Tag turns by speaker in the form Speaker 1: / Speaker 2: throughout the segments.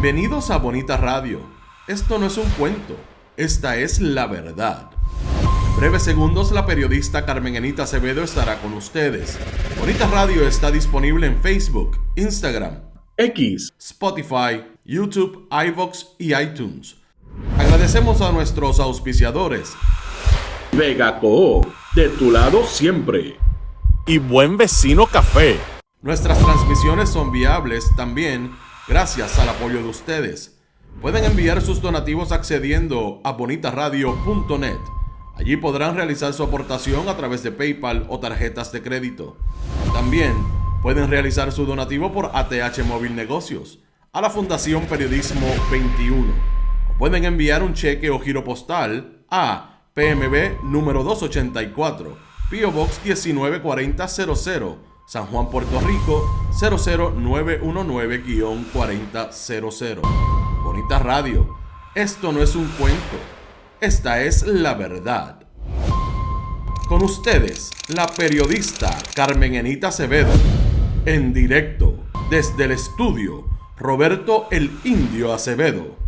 Speaker 1: Bienvenidos a Bonita Radio. Esto no es un cuento, esta es la verdad. En breves segundos, la periodista Carmen Enita Acevedo estará con ustedes. Bonita Radio está disponible en Facebook, Instagram, X, Spotify, YouTube, iVoox y iTunes. Agradecemos a nuestros auspiciadores.
Speaker 2: Vega Coop, de tu lado siempre.
Speaker 3: Y Buen Vecino Café.
Speaker 1: Nuestras transmisiones son viables también gracias al apoyo de ustedes. Pueden enviar sus donativos accediendo a bonitaradio.net. Allí podrán realizar su aportación a través de PayPal o tarjetas de crédito. También pueden realizar su donativo por ATH Móvil Negocios a la Fundación Periodismo 21. O pueden enviar un cheque o giro postal a PMB número 284, P.O. Box 194000, San Juan, Puerto Rico 00919-4000. Bonita Radio, esto no es un cuento, esta es la verdad. Con ustedes, la periodista Carmen Enita Acevedo, en directo desde el estudio Roberto el Indio Acevedo.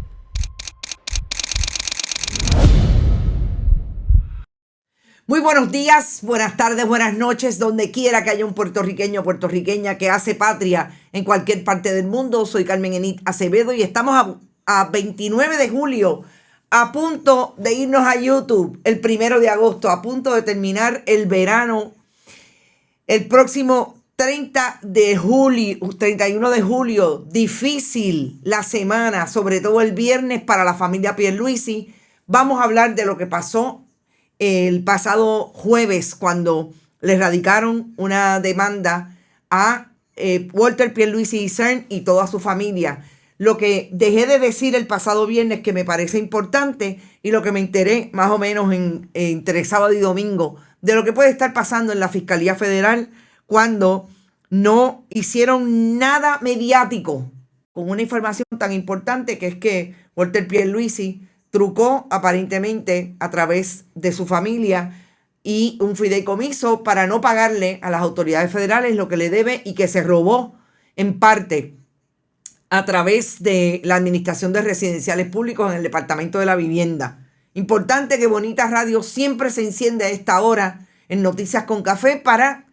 Speaker 4: Muy buenos días, buenas tardes, buenas noches, donde quiera que haya un puertorriqueño o puertorriqueña que hace patria en cualquier parte del mundo. Soy Carmen Enita Acevedo y estamos a 29 de julio, a punto de irnos a YouTube el 1 de agosto, a punto de terminar el verano. El próximo 31 de julio, difícil la semana, sobre todo el viernes para la familia Pierluisi. Vamos a hablar de lo que pasó el pasado jueves cuando le radicaron una demanda a Walter Pierluisi Isern y toda su familia. Lo que dejé de decir el pasado viernes que me parece importante y lo que me enteré más o menos entre sábado y domingo de lo que puede estar pasando en la Fiscalía Federal cuando no hicieron nada mediático con una información tan importante, que es que Walter Pierluisi trucó aparentemente a través de su familia y un fideicomiso para no pagarle a las autoridades federales lo que le debe y que se robó en parte a través de la Administración de Residenciales Públicos en el Departamento de la Vivienda. Importante que Bonita Radio siempre se enciende a esta hora en Noticias con Café para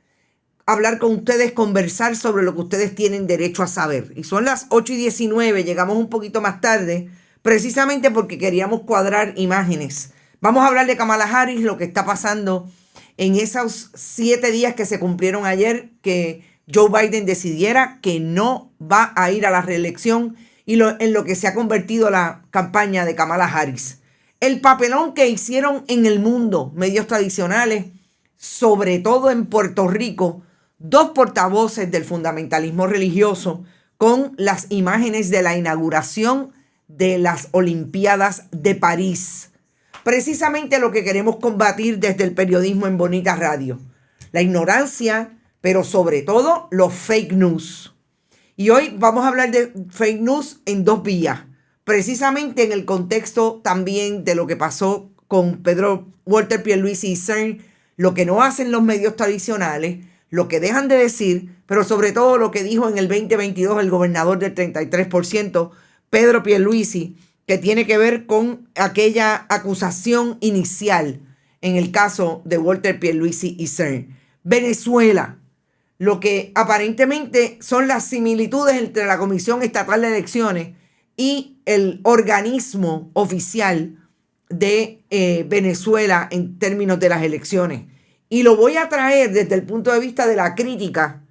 Speaker 4: hablar con ustedes, conversar sobre lo que ustedes tienen derecho a saber. Y son las 8:19, llegamos un poquito más tarde, precisamente porque queríamos cuadrar imágenes. Vamos a hablar de Kamala Harris, lo que está pasando en esos 7 días que se cumplieron ayer, que Joe Biden decidiera que no va a ir a la reelección y en lo que se ha convertido la campaña de Kamala Harris. El papelón que hicieron en el mundo, medios tradicionales, sobre todo en Puerto Rico, 2 portavoces del fundamentalismo religioso con las imágenes de la inauguración de las Olimpiadas de París. Precisamente lo que queremos combatir desde el periodismo en Bonita Radio. La ignorancia, pero sobre todo los fake news. Y hoy vamos a hablar de fake news en 2 vías. Precisamente en el contexto también de lo que pasó con Walter Pierluisi Isern, lo que no hacen los medios tradicionales, lo que dejan de decir, pero sobre todo lo que dijo en el 2022 el gobernador del 33%, Pedro Pierluisi, que tiene que ver con aquella acusación inicial en el caso de Walter Pierluisi Isern. Venezuela, lo que aparentemente son las similitudes entre la Comisión Estatal de Elecciones y el organismo oficial de Venezuela en términos de las elecciones. Y lo voy a traer desde el punto de vista de la crítica,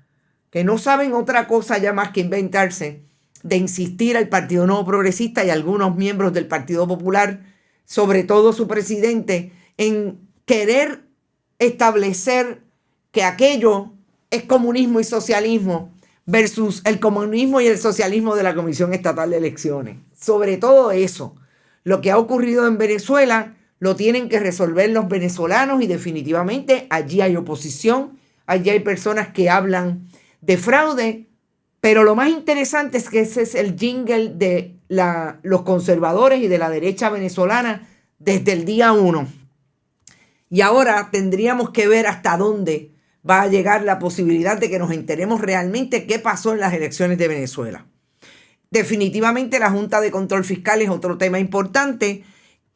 Speaker 4: que no saben otra cosa ya más que inventarse, de insistir al Partido Nuevo Progresista y algunos miembros del Partido Popular, sobre todo su presidente, en querer establecer que aquello es comunismo y socialismo versus el comunismo y el socialismo de la Comisión Estatal de Elecciones. Sobre todo eso, lo que ha ocurrido en Venezuela lo tienen que resolver los venezolanos y definitivamente allí hay oposición, allí hay personas que hablan de fraude. Pero lo más interesante es que ese es el jingle de los conservadores y de la derecha venezolana desde el día 1. Y ahora tendríamos que ver hasta dónde va a llegar la posibilidad de que nos enteremos realmente qué pasó en las elecciones de Venezuela. definitivamente la Junta de Control Fiscal es otro tema importante.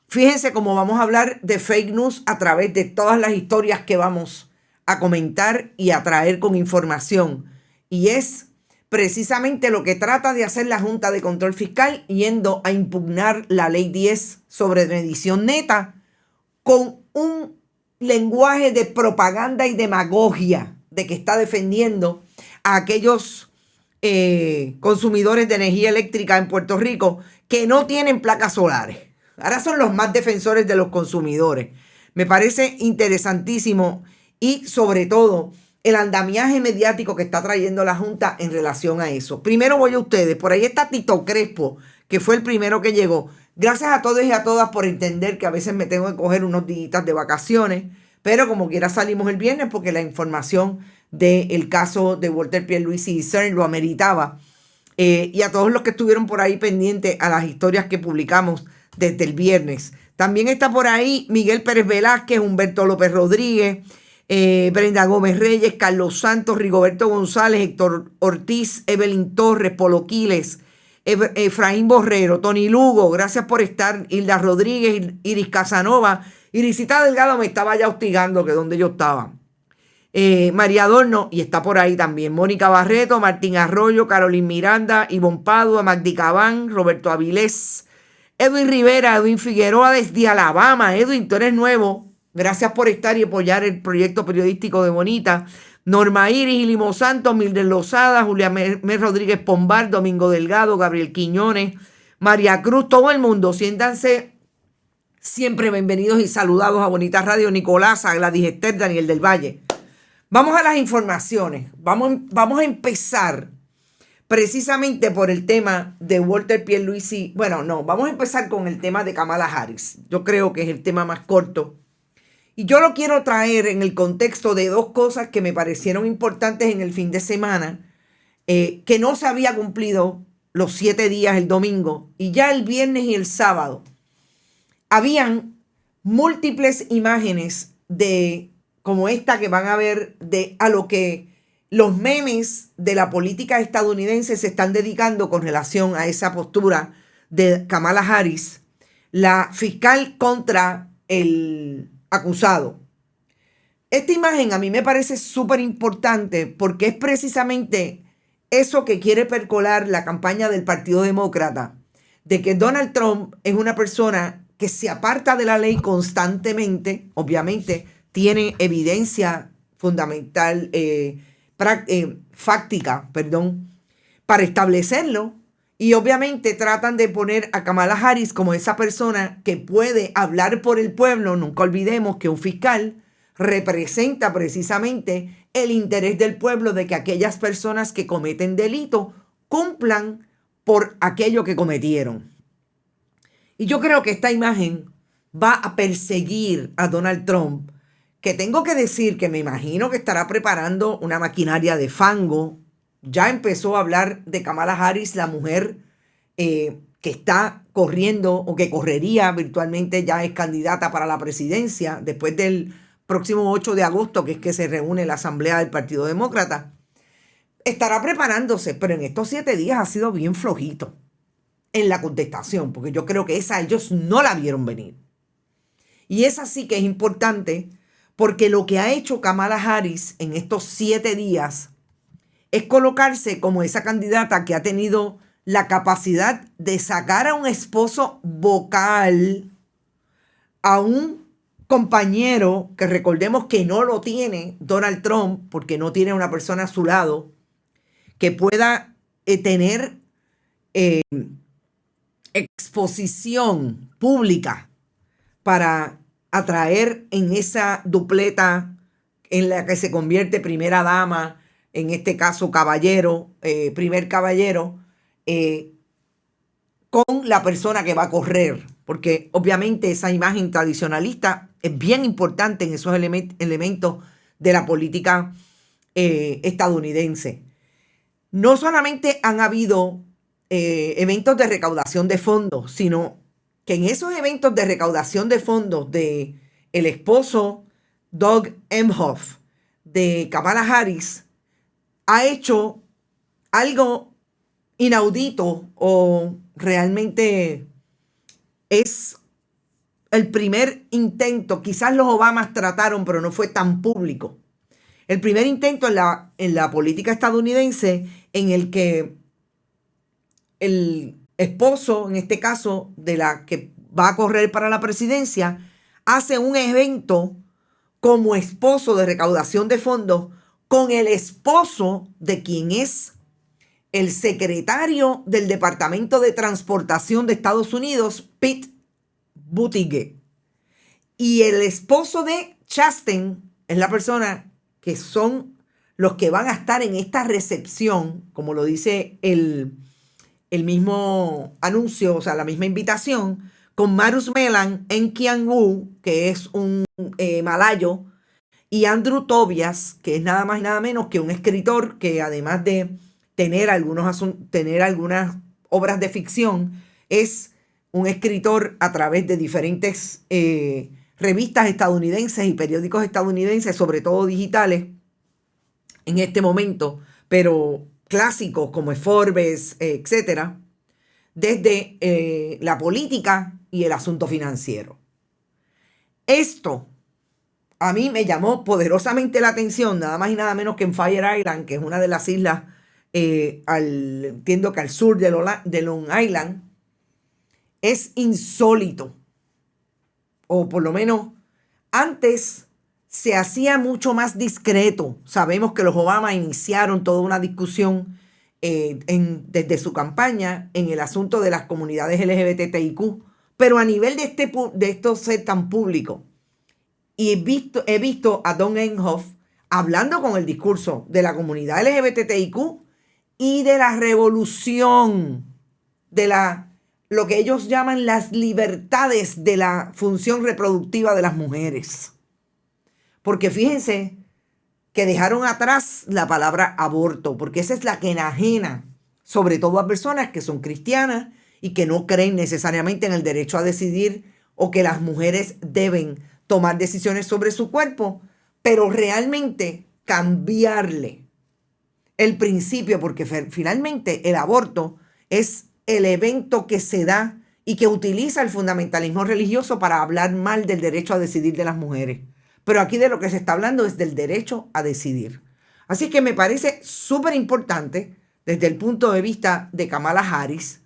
Speaker 4: Fíjense cómo vamos a hablar de fake news a través de todas las historias que vamos a comentar y a traer con información. Y es precisamente lo que trata de hacer la Junta de Control Fiscal yendo a impugnar la Ley 10 sobre medición neta con un lenguaje de propaganda y demagogia de que está defendiendo a aquellos consumidores de energía eléctrica en Puerto Rico que no tienen placas solares. Ahora son los más defensores de los consumidores. Me parece interesantísimo y sobre todo el andamiaje mediático que está trayendo la Junta en relación a eso. Primero voy a ustedes. Por ahí está Tito Crespo, que fue el primero que llegó. Gracias a todos y a todas por entender que a veces me tengo que coger unos días de vacaciones, pero como quiera salimos el viernes porque la información del caso de Walter Pierluisi y CERN lo ameritaba. Y a todos los que estuvieron por ahí pendientes a las historias que publicamos desde el viernes. También está por ahí Miguel Pérez Velázquez, Humberto López Rodríguez, Brenda Gómez Reyes, Carlos Santos, Rigoberto González, Héctor Ortiz, Evelyn Torres, Polo Quiles, Efraín Borrero, Tony Lugo, gracias por estar, Hilda Rodríguez, Iris Casanova. Irisita Delgado me estaba ya hostigando que donde yo estaba. María Adorno, y está por ahí también, Mónica Barreto, Martín Arroyo, Carolina Miranda, Ivonne Padua, Magdi Cabán, Roberto Avilés, Edwin Rivera, Edwin Figueroa desde Alabama. Edwin, tú eres nuevo. Gracias por estar y apoyar el proyecto periodístico de Bonita. Norma Iris, Ilimo Santos, Mildred Lozada, Julia Mer Rodríguez Pombar, Domingo Delgado, Gabriel Quiñones, María Cruz, todo el mundo. Siéntanse siempre bienvenidos y saludados a Bonita Radio. Nicolás, Gladys Esther, Daniel del Valle. Vamos a las informaciones. Vamos a empezar precisamente por el tema de Walter Pierluisi. Bueno, no, vamos a empezar con el tema de Kamala Harris. Yo creo que es el tema más corto. Y yo lo quiero traer en el contexto de dos cosas que me parecieron importantes en el fin de semana, que no se había cumplido los 7 días el domingo, y ya el viernes y el sábado habían múltiples imágenes de como esta que van a ver a lo que los memes de la política estadounidense se están dedicando con relación a esa postura de Kamala Harris, la fiscal contra el acusado. Esta imagen a mí me parece súper importante porque es precisamente eso que quiere percolar la campaña del Partido Demócrata, de que Donald Trump es una persona que se aparta de la ley constantemente. Obviamente tiene evidencia fundamental, fáctica, para establecerlo. Y obviamente tratan de poner a Kamala Harris como esa persona que puede hablar por el pueblo. Nunca olvidemos que un fiscal representa precisamente el interés del pueblo de que aquellas personas que cometen delito cumplan por aquello que cometieron. Y yo creo que esta imagen va a perseguir a Donald Trump, que tengo que decir que me imagino que estará preparando una maquinaria de fango. Ya empezó a hablar de Kamala Harris, la mujer que está corriendo o que correría virtualmente, ya es candidata para la presidencia después del próximo 8 de agosto, que es que se reúne la Asamblea del Partido Demócrata. Estará preparándose, pero en estos 7 días ha sido bien flojito en la contestación, porque yo creo que esa ellos no la vieron venir. Y esa sí que es importante, porque lo que ha hecho Kamala Harris en estos 7 días es colocarse como esa candidata que ha tenido la capacidad de sacar a un esposo vocal, a un compañero que recordemos que no lo tiene Donald Trump, porque no tiene una persona a su lado que pueda tener exposición pública para atraer en esa dupleta en la que se convierte primera dama, en este caso caballero, primer caballero, con la persona que va a correr, porque obviamente esa imagen tradicionalista es bien importante en esos elementos de la política estadounidense. No solamente han habido eventos de recaudación de fondos, sino que en esos eventos de recaudación de fondos de el esposo Doug Emhoff de Kamala Harris ha hecho algo inaudito o realmente es el primer intento. Quizás los Obamas trataron, pero no fue tan público. El primer intento en la política estadounidense en el que el esposo, en este caso, de la que va a correr para la presidencia, hace un evento como esposo de recaudación de fondos con el esposo de quien es el secretario del Departamento de Transportación de Estados Unidos, Pete Buttigieg. Y el esposo de Chastain es la persona que son los que van a estar en esta recepción, como lo dice el mismo anuncio, o sea, la misma invitación, con Marus Melan, Enkian Wu, que es un malayo, y Andrew Tobias, que es nada más y nada menos que un escritor que además de tener algunas obras de ficción, es un escritor a través de diferentes revistas estadounidenses y periódicos estadounidenses, sobre todo digitales, en este momento, pero clásicos como Forbes, etcétera, desde la política y el asunto financiero. Esto a mí me llamó poderosamente la atención, nada más y nada menos que en Fire Island, que es una de las islas, entiendo que al sur de Long Island. Es insólito, o por lo menos antes se hacía mucho más discreto. Sabemos que los Obama iniciaron toda una discusión desde su campaña en el asunto de las comunidades LGBTIQ, pero a nivel de esto ser tan público. Y he visto a Don Emhoff hablando con el discurso de la comunidad LGBTIQ y de la revolución, de lo que ellos llaman las libertades de la función reproductiva de las mujeres. Porque fíjense que dejaron atrás la palabra aborto, porque esa es la que enajena, sobre todo a personas que son cristianas y que no creen necesariamente en el derecho a decidir o que las mujeres deben tomar decisiones sobre su cuerpo, pero realmente cambiarle el principio, porque finalmente el aborto es el evento que se da y que utiliza el fundamentalismo religioso para hablar mal del derecho a decidir de las mujeres. Pero aquí de lo que se está hablando es del derecho a decidir. Así que me parece súper importante desde el punto de vista de Kamala Harris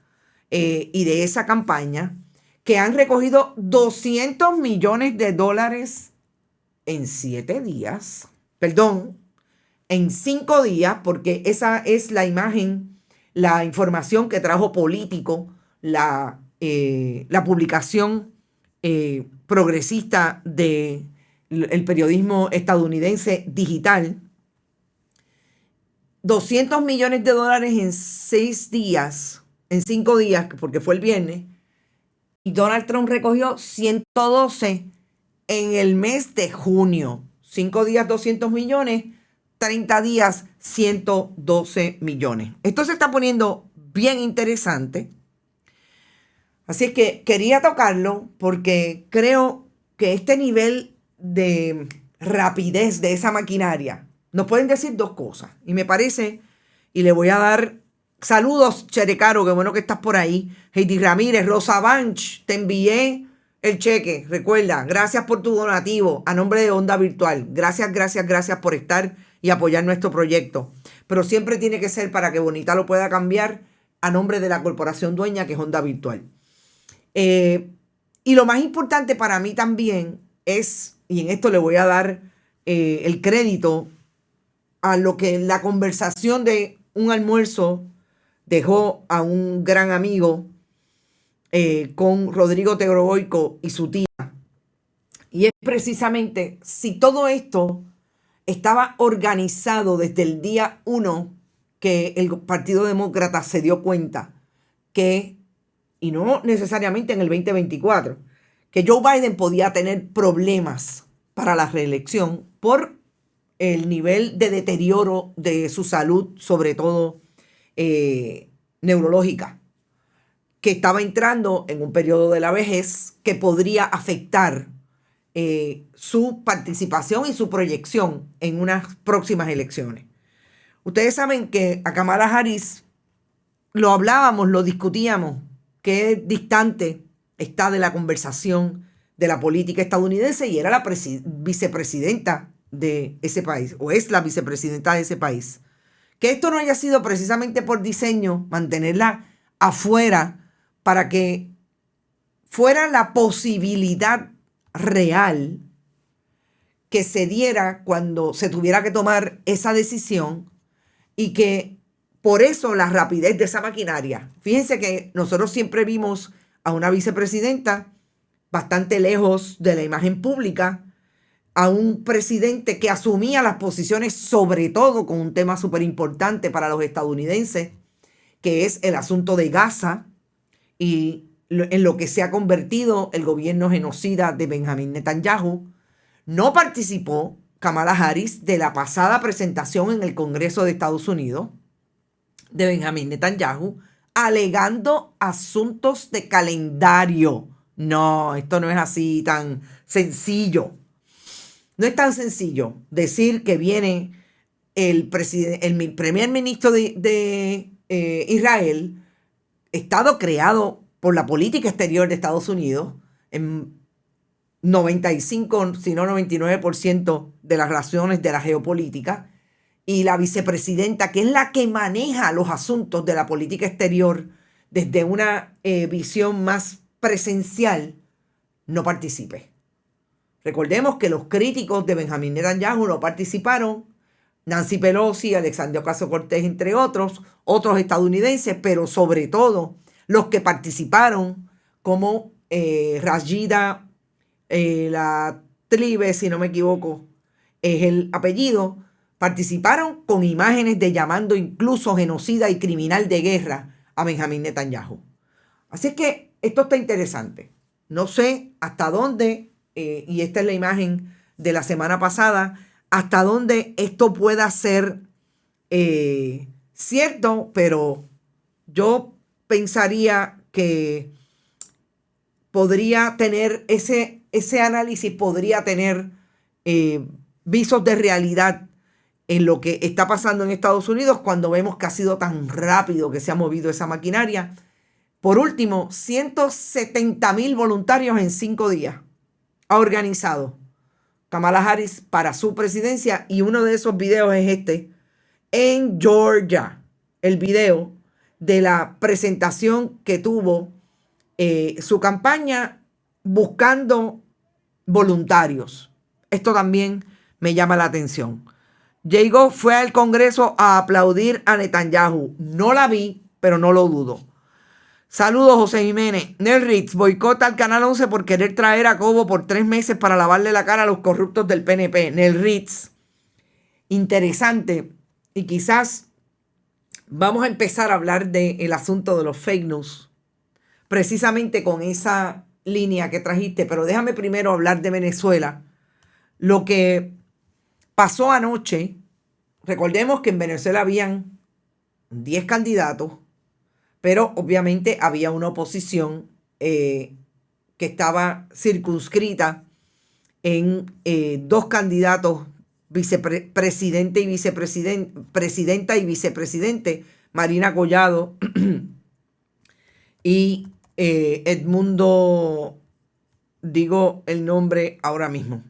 Speaker 4: y de esa campaña, que han recogido $200 millones en 7 días. Perdón, en 5 días, porque esa es la imagen, la información que trajo Político, la publicación progresista del periodismo estadounidense digital. $200 millones en 6 días, en 5 días, porque fue el viernes. Y Donald Trump recogió 112 en el mes de junio. 5 días, 200 millones. 30 días, 112 millones. Esto se está poniendo bien interesante. Así es que quería tocarlo porque creo que este nivel de rapidez de esa maquinaria nos pueden decir 2 cosas. Y me parece, y le voy a dar saludos, Cherecaro, qué bueno que estás por ahí. Heidi Ramírez, Rosa Banch, te envié el cheque. Recuerda, gracias por tu donativo a nombre de Onda Virtual. Gracias por estar y apoyar nuestro proyecto. Pero siempre tiene que ser para que Bonita lo pueda cambiar a nombre de la corporación dueña que es Onda Virtual. Y lo más importante para mí también es, y en esto le voy a dar el crédito a lo que la conversación de un almuerzo dejó a un gran amigo con Rodrigo Tegroboico y su tía. Y es precisamente si todo esto estaba organizado desde el día 1 que el Partido Demócrata se dio cuenta que, y no necesariamente en el 2024, que Joe Biden podía tener problemas para la reelección por el nivel de deterioro de su salud, sobre todo neurológica, que estaba entrando en un periodo de la vejez que podría afectar su participación y su proyección en unas próximas elecciones. Ustedes saben que a Kamala Harris lo hablábamos, lo discutíamos, qué distante está de la conversación de la política estadounidense, y era la vicepresidenta de ese país, o es la vicepresidenta de ese país. Que esto no haya sido precisamente por diseño, mantenerla afuera para que fuera la posibilidad real que se diera cuando se tuviera que tomar esa decisión, y que por eso la rapidez de esa maquinaria. Fíjense que nosotros siempre vimos a una vicepresidenta bastante lejos de la imagen pública, a un presidente que asumía las posiciones sobre todo con un tema súper importante para los estadounidenses, que es el asunto de Gaza y en lo que se ha convertido el gobierno genocida de Benjamín Netanyahu. No participó Kamala Harris de la pasada presentación en el Congreso de Estados Unidos de Benjamín Netanyahu, alegando asuntos de calendario. No, esto no es así tan sencillo. No es tan sencillo decir que viene el primer ministro de Israel, estado creado por la política exterior de Estados Unidos, en 95, si no 99% de las razones de la geopolítica, y la vicepresidenta, que es la que maneja los asuntos de la política exterior desde una visión más presencial, no participe. Recordemos que los críticos de Benjamín Netanyahu no participaron, Nancy Pelosi, Alexandria Ocasio-Cortez, entre otros estadounidenses, pero sobre todo los que participaron, como Rashida la Tlaib, si no me equivoco, es el apellido, participaron con imágenes de llamando incluso genocida y criminal de guerra a Benjamín Netanyahu. Así es que esto está interesante. No sé hasta dónde, y esta es la imagen de la semana pasada, hasta dónde esto pueda ser cierto, pero yo pensaría que podría tener ese análisis, podría tener visos de realidad en lo que está pasando en Estados Unidos, cuando vemos que ha sido tan rápido que se ha movido esa maquinaria. Por último, 170,000 voluntarios en 5 días ha organizado Kamala Harris para su presidencia, y uno de esos videos es este, en Georgia, el video de la presentación que tuvo su campaña buscando voluntarios. Esto también me llama la atención. Llegó, fue al Congreso a aplaudir a Netanyahu. No la vi, pero no lo dudo. Saludos, José Jiménez. Nel Ritz boicota al Canal 11 por querer traer a Cobo por 3 meses para lavarle la cara a los corruptos del PNP. Nel Ritz. Interesante. Y quizás vamos a empezar a hablar del asunto de los fake news, precisamente con esa línea que trajiste. Pero déjame primero hablar de Venezuela. Lo que pasó anoche, recordemos que en Venezuela habían 10 candidatos, pero obviamente había una oposición que estaba circunscrita en 2 candidatos, vicepresidente y presidenta y vicepresidente, Marina Collado y Edmundo, digo el nombre ahora mismo.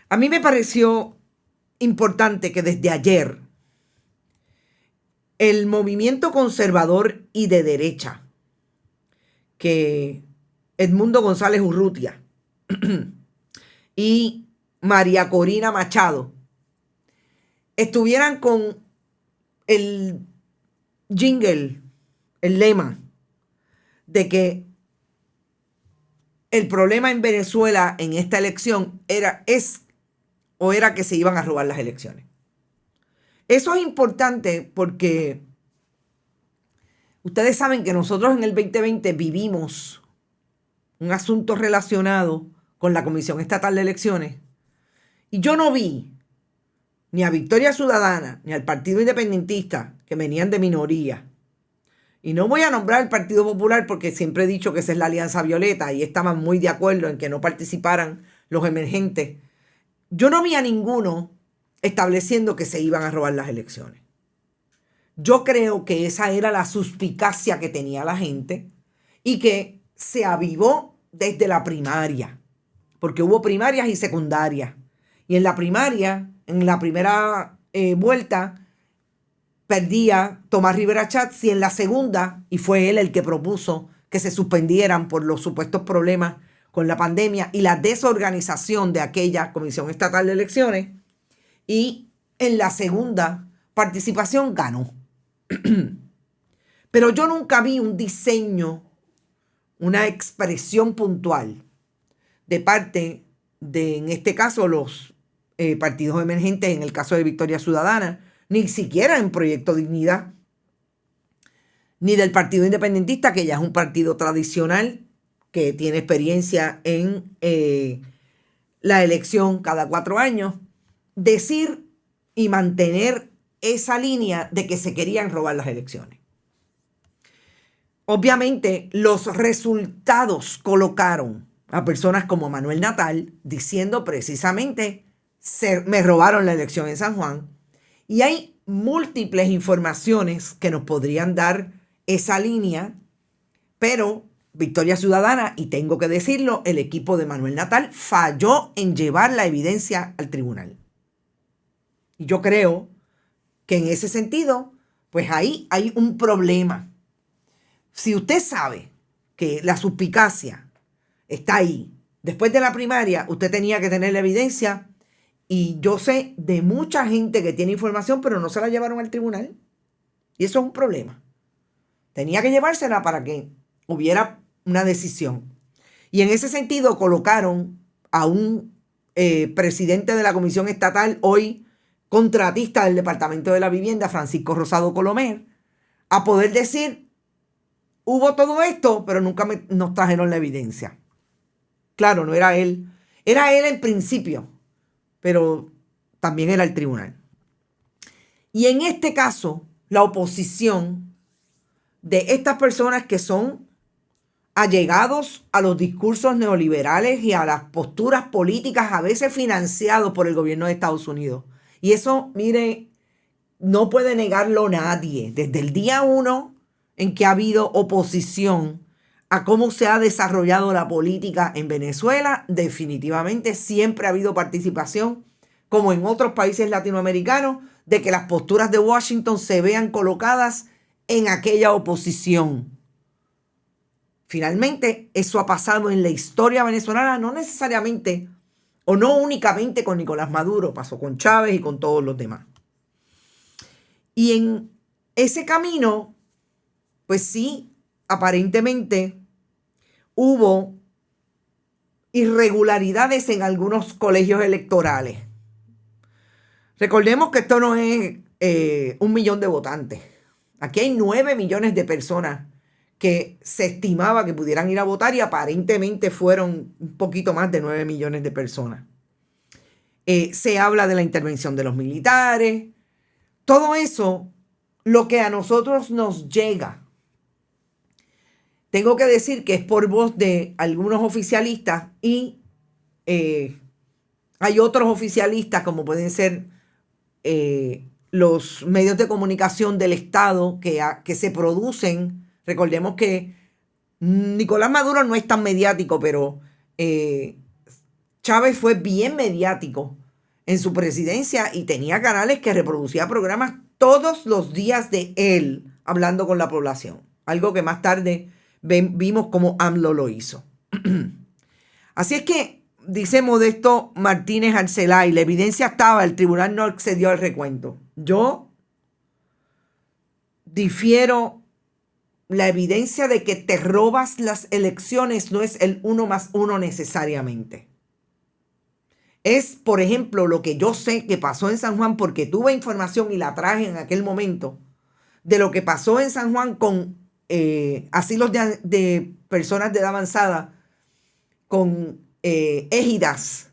Speaker 4: A mí me pareció importante que desde ayer el movimiento conservador y de derecha, que Edmundo González Urrutia y María Corina Machado estuvieran con el jingle, el lema de que el problema en Venezuela en esta elección era que se iban a robar las elecciones. Eso es importante porque ustedes saben que nosotros en el 2020 vivimos un asunto relacionado con la Comisión Estatal de Elecciones, y yo no vi ni a Victoria Ciudadana ni al Partido Independentista, que venían de minoría. Y no voy a nombrar el Partido Popular porque siempre he dicho que esa es la Alianza Violeta y estaban muy de acuerdo en que no participaran los emergentes. Yo no vi a ninguno estableciendo que se iban a robar las elecciones. Yo creo que esa era la suspicacia que tenía la gente y que se avivó desde la primaria, porque hubo primarias y secundarias. Y en la primaria, en la primera vuelta, perdía Tomás Rivera Schatz, y en la segunda, y fue él el que propuso que se suspendieran por los supuestos problemas con la pandemia y la desorganización de aquella Comisión Estatal de Elecciones, y en la segunda participación ganó. Pero yo nunca vi un diseño, una expresión puntual de parte de, en este caso, los partidos emergentes, en el caso de Victoria Ciudadana, ni siquiera en Proyecto Dignidad, ni del Partido Independentista, que ya es un partido tradicional, que tiene experiencia en la elección cada 4 años, decir y mantener esa línea de que se querían robar las elecciones. Obviamente, los resultados colocaron a personas como Manuel Natal diciendo precisamente: me robaron la elección en San Juan. Y hay múltiples informaciones que nos podrían dar esa línea, pero Victoria Ciudadana, y tengo que decirlo, el equipo de Manuel Natal falló en llevar la evidencia al tribunal. Y yo creo que en ese sentido, pues ahí hay un problema. Si usted sabe que la suspicacia está ahí, después de la primaria, usted tenía que tener la evidencia. Y yo sé de mucha gente que tiene información, pero no se la llevaron al tribunal. Y eso es un problema. Tenía que llevársela para que hubiera una decisión. Y en ese sentido colocaron a un presidente de la Comisión Estatal, hoy contratista del Departamento de la Vivienda, Francisco Rosado Colomer, a poder decir: hubo todo esto, pero nunca nos trajeron la evidencia. Claro, no era él. Era él en principio, pero también era el tribunal. Y en este caso, la oposición de estas personas que son allegados a los discursos neoliberales y a las posturas políticas a veces financiados por el gobierno de Estados Unidos. Y eso, mire, no puede negarlo nadie. Desde el día 1 en que ha habido oposición a cómo se ha desarrollado la política en Venezuela, definitivamente siempre ha habido participación, como en otros países latinoamericanos, de que las posturas de Washington se vean colocadas en aquella oposición. Finalmente, eso ha pasado en la historia venezolana, no necesariamente o no únicamente con Nicolás Maduro, pasó con Chávez y con todos los demás. Y en ese camino, pues sí, aparentemente hubo irregularidades en algunos colegios electorales. Recordemos que esto no es 1 millón de votantes. Aquí hay 9 millones de personas que se estimaba que pudieran ir a votar y aparentemente fueron un poquito más de 9 millones de personas. Se habla de la intervención de los militares. Todo eso, lo que a nosotros nos llega, tengo que decir que es por voz de algunos oficialistas y hay otros oficialistas como pueden ser los medios de comunicación del Estado que se producen. Recordemos que Nicolás Maduro no es tan mediático, pero Chávez fue bien mediático en su presidencia y tenía canales que reproducía programas todos los días de él hablando con la población. Algo que más tarde vimos como AMLO lo hizo. Así es que, dice Modesto Martínez Arcelay, la evidencia estaba, el tribunal no accedió al recuento. Yo difiero. La evidencia de que te robas las elecciones no es el 1 más 1 necesariamente. Es, por ejemplo, lo que yo sé que pasó en San Juan, porque tuve información y la traje en aquel momento, de lo que pasó en San Juan con asilos de personas de edad avanzada, con égidas,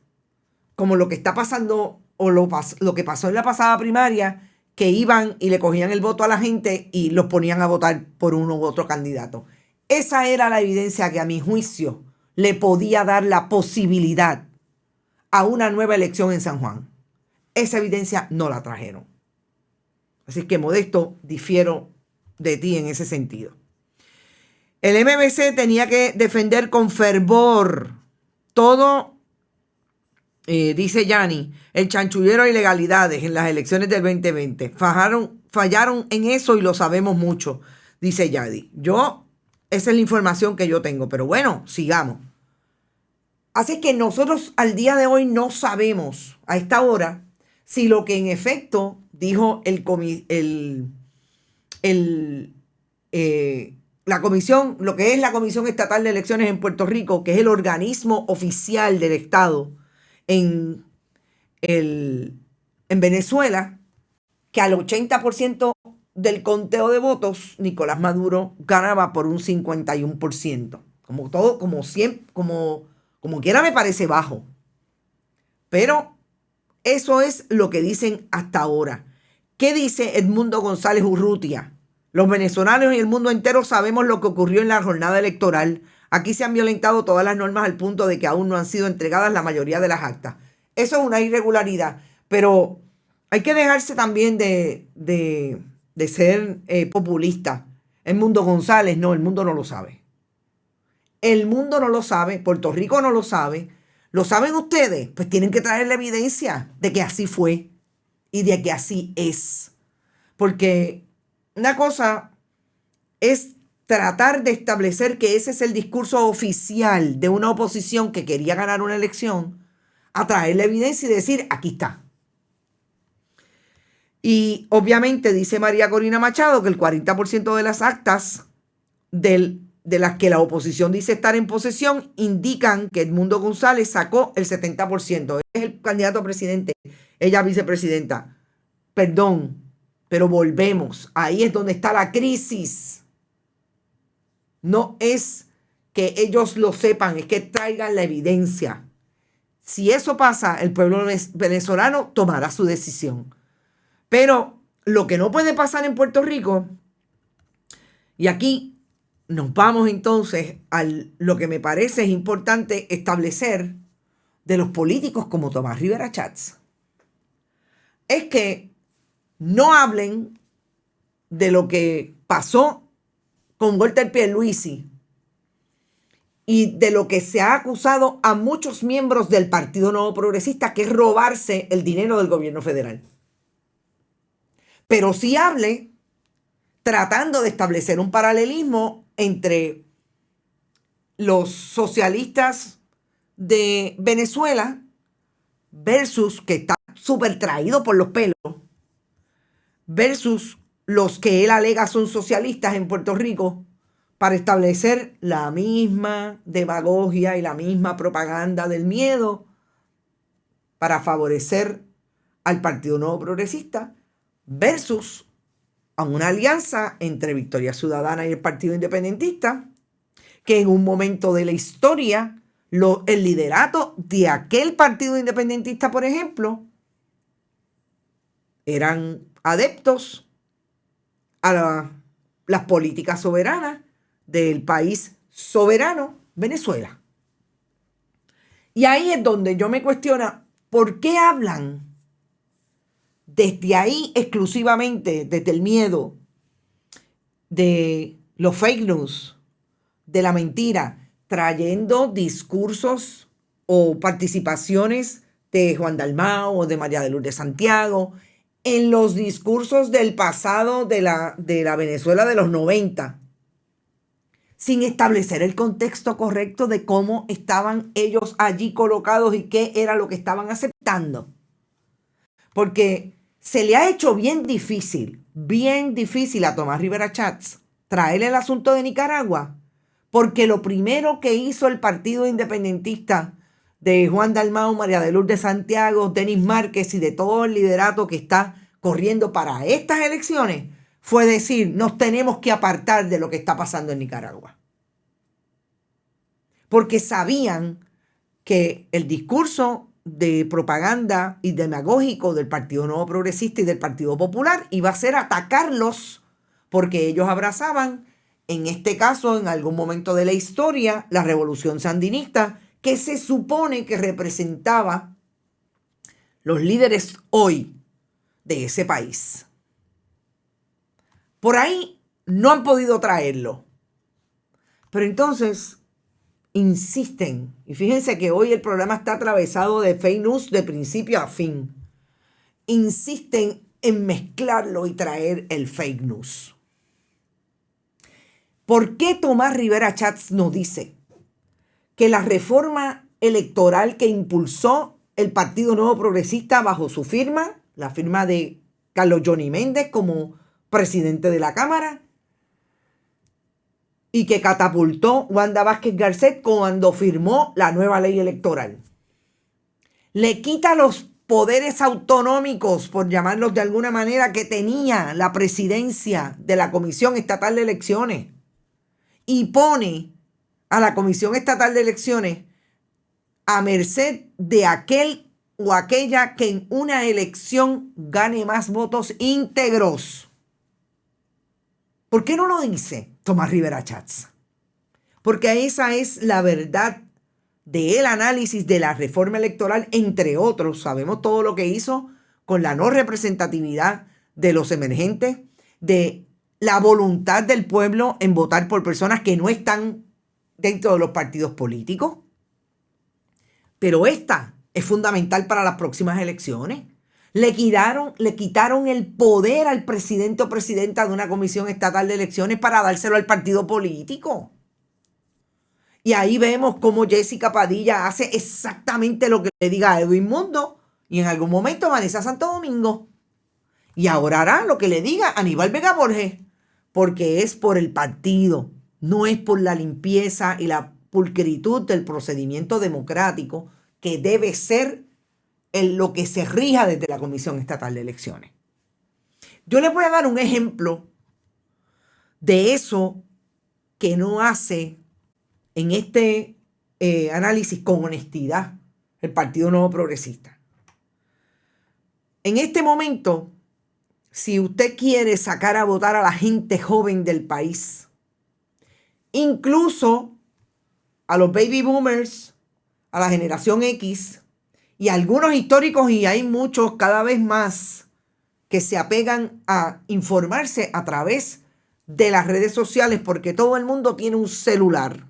Speaker 4: como lo que está pasando o lo que pasó en la pasada primaria, que iban y le cogían el voto a la gente y los ponían a votar por uno u otro candidato. Esa era la evidencia que a mi juicio le podía dar la posibilidad a una nueva elección en San Juan. Esa evidencia no la trajeron. Así que, Modesto, difiero de ti en ese sentido. El MBC tenía que defender con fervor todo, dice Yanni, el chanchullero de ilegalidades en las elecciones del 2020. Fallaron en eso y lo sabemos mucho, dice Yadi. Esa es la información que yo tengo, pero bueno, sigamos. Así que nosotros al día de hoy no sabemos a esta hora si lo que en efecto dijo la comisión, lo que es la Comisión Estatal de Elecciones en Puerto Rico, que es el organismo oficial del Estado en Venezuela, que al 80% del conteo de votos, Nicolás Maduro ganaba por un 51%. Como quiera me parece bajo. Pero eso es lo que dicen hasta ahora. ¿Qué dice Edmundo González Urrutia? Los venezolanos y el mundo entero sabemos lo que ocurrió en la jornada electoral. Aquí se han violentado todas las normas al punto de que aún no han sido entregadas la mayoría de las actas. Eso es una irregularidad, pero hay que dejarse también de ser populista. Edmundo González, no, el mundo no lo sabe. El mundo no lo sabe, Puerto Rico no lo sabe. ¿Lo saben ustedes? Pues tienen que traer la evidencia de que así fue y de que así es. Porque una cosa es tratar de establecer que ese es el discurso oficial de una oposición que quería ganar una elección, a traer la evidencia y decir, aquí está. Y obviamente dice María Corina Machado que el 40% de las actas de las que la oposición dice estar en posesión indican que Edmundo González sacó el 70%. Él es el candidato a presidente, ella vicepresidenta. Perdón, pero volvemos. Ahí es donde está la crisis. No es que ellos lo sepan, es que traigan la evidencia. Si eso pasa, el pueblo venezolano tomará su decisión. Pero lo que no puede pasar en Puerto Rico, y aquí nos vamos entonces a lo que me parece es importante establecer de los políticos como Tomás Rivera Chats, es que no hablen de lo que pasó con Walter Pierluisi y de lo que se ha acusado a muchos miembros del Partido Nuevo Progresista, que es robarse el dinero del gobierno federal. Pero sí hable tratando de establecer un paralelismo entre los socialistas de Venezuela versus, que está súper traído por los pelos, versus los que él alega son socialistas en Puerto Rico, para establecer la misma demagogia y la misma propaganda del miedo para favorecer al Partido Nuevo Progresista versus a una alianza entre Victoria Ciudadana y el Partido Independentista, que en un momento de la historia, el liderato de aquel Partido Independentista, por ejemplo, eran adeptos a las políticas soberanas del país soberano, Venezuela. Y ahí es donde yo me cuestiono, ¿por qué hablan desde ahí exclusivamente, desde el miedo, de los fake news, de la mentira, trayendo discursos o participaciones de Juan Dalmau o de María de Lourdes Santiago en los discursos del pasado de la Venezuela de los 90? Sin establecer el contexto correcto de cómo estaban ellos allí colocados y qué era lo que estaban aceptando. Porque se le ha hecho bien difícil a Tomás Rivera Chats traer el asunto de Nicaragua, porque lo primero que hizo el Partido Independentista de Juan Dalmau, María de Lourdes Santiago, Denis Márquez y de todo el liderato que está corriendo para estas elecciones fue decir, nos tenemos que apartar de lo que está pasando en Nicaragua. Porque sabían que el discurso de propaganda y demagógico del Partido Nuevo Progresista y del Partido Popular iba a ser atacarlos, porque ellos abrazaban, en este caso, en algún momento de la historia, la revolución sandinista, que se supone que representaba los líderes hoy de ese país. Por ahí no han podido traerlo. Pero entonces insisten, y fíjense que hoy el programa está atravesado de fake news de principio a fin. Insisten en mezclarlo y traer el fake news. ¿Por qué Tomás Rivera Chats nos dice que la reforma electoral que impulsó el Partido Nuevo Progresista bajo su firma, la firma de Carlos Johnny Méndez como presidente de la Cámara, y que catapultó Wanda Vázquez Garcet cuando firmó la nueva ley electoral, le quita los poderes autonómicos, por llamarlos de alguna manera, que tenía la presidencia de la Comisión Estatal de Elecciones y pone a la Comisión Estatal de Elecciones a merced de aquel o aquella que en una elección gane más votos íntegros? ¿Por qué no lo dice Tomás Rivera Chats? Porque esa es la verdad del análisis de la reforma electoral, entre otros. Sabemos todo lo que hizo con la no representatividad de los emergentes, de la voluntad del pueblo en votar por personas que no están dentro de los partidos políticos. Pero esta es fundamental para las próximas elecciones. Le quitaron el poder al presidente o presidenta de una comisión estatal de elecciones para dárselo al partido político. Y ahí vemos cómo Jessica Padilla hace exactamente lo que le diga a Edwin Mundo y en algún momento Vanessa Santo Domingo. Y ahora hará lo que le diga Aníbal Vega Borges, porque es por el partido, no es por la limpieza y la pulcritud del procedimiento democrático que debe ser lo que se rija desde la Comisión Estatal de Elecciones. Yo les voy a dar un ejemplo de eso que no hace en este análisis con honestidad el Partido Nuevo Progresista. En este momento, si usted quiere sacar a votar a la gente joven del país, incluso a los baby boomers, a la generación X y a algunos históricos, y hay muchos cada vez más que se apegan a informarse a través de las redes sociales, porque todo el mundo tiene un celular.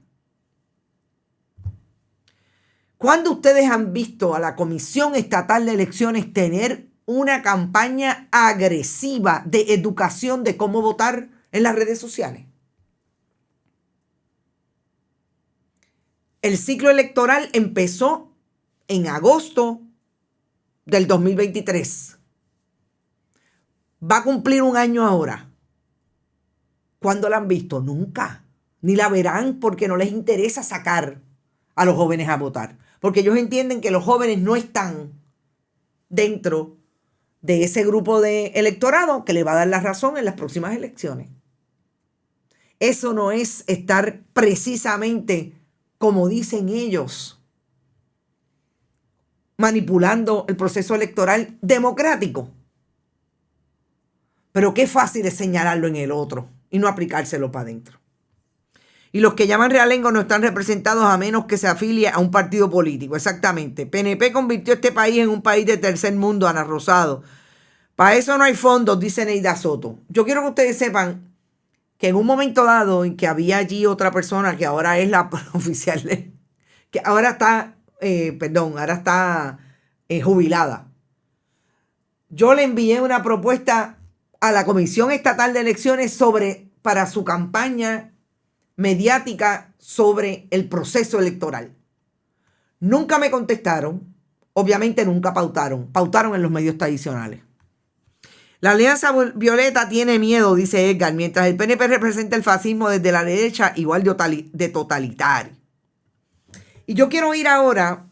Speaker 4: ¿Cuándo ustedes han visto a la Comisión Estatal de Elecciones tener una campaña agresiva de educación de cómo votar en las redes sociales? El ciclo electoral empezó en agosto del 2023. Va a cumplir un año ahora. ¿Cuándo la han visto? Nunca. Ni la verán, porque no les interesa sacar a los jóvenes a votar. Porque ellos entienden que los jóvenes no están dentro de ese grupo de electorado que le va a dar la razón en las próximas elecciones. Eso no es estar precisamente, como dicen ellos, manipulando el proceso electoral democrático. Pero qué fácil es señalarlo en el otro y no aplicárselo para adentro. Y los que llaman realengo no están representados a menos que se afilie a un partido político. Exactamente. PNP convirtió este país en un país de tercer mundo, Ana Rosado. Para eso no hay fondos, dice Neida Soto. Yo quiero que ustedes sepan que en un momento dado en que había allí otra persona que ahora es la oficial, que ahora está, jubilada. Yo le envié una propuesta a la Comisión Estatal de Elecciones para su campaña mediática sobre el proceso electoral. Nunca me contestaron, obviamente nunca pautaron en los medios tradicionales. La Alianza Violeta tiene miedo, dice Edgar, mientras el PNP representa el fascismo desde la derecha igual de totalitario. Y yo quiero ir ahora,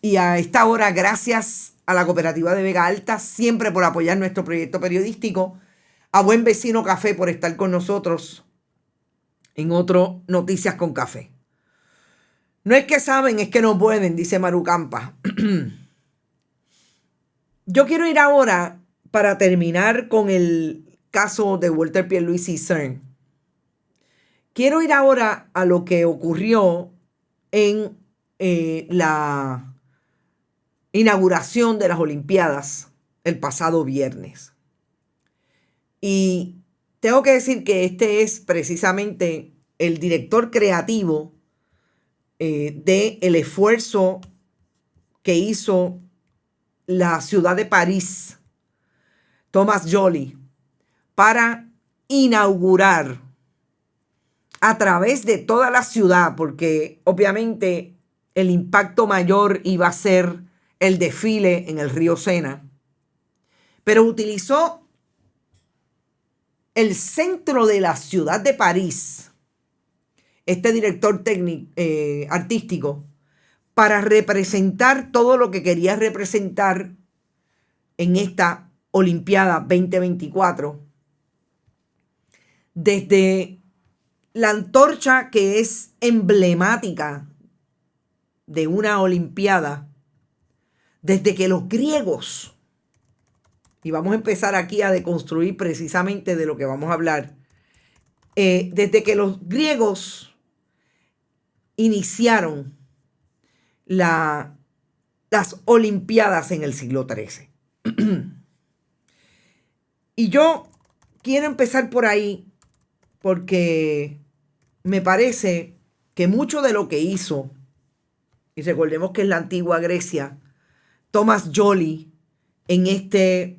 Speaker 4: y a esta hora, gracias a la Cooperativa de Vega Alta, siempre por apoyar nuestro proyecto periodístico, a Buen Vecino Café por estar con nosotros en otro Noticias con Café. No es que saben, es que no pueden, dice Maru Campa. Yo quiero ir ahora, para terminar con el caso de Walter Pierluisi y CERN. Quiero ir ahora a lo que ocurrió en la inauguración de las Olimpiadas el pasado viernes. Y tengo que decir que este es precisamente el director creativo del esfuerzo que hizo la ciudad de París, Thomas Joly, para inaugurar a través de toda la ciudad, porque obviamente el impacto mayor iba a ser el desfile en el río Sena, pero utilizó el centro de la ciudad de París, este director artístico, para representar todo lo que quería representar en esta Olimpiada 2024, desde la antorcha que es emblemática de una Olimpiada, desde que los griegos, y vamos a empezar aquí a deconstruir precisamente de lo que vamos a hablar, desde que los griegos iniciaron las Olimpiadas en el siglo XIII. Y yo quiero empezar por ahí porque me parece que mucho de lo que hizo, y recordemos que en la antigua Grecia, Thomas Joly, en este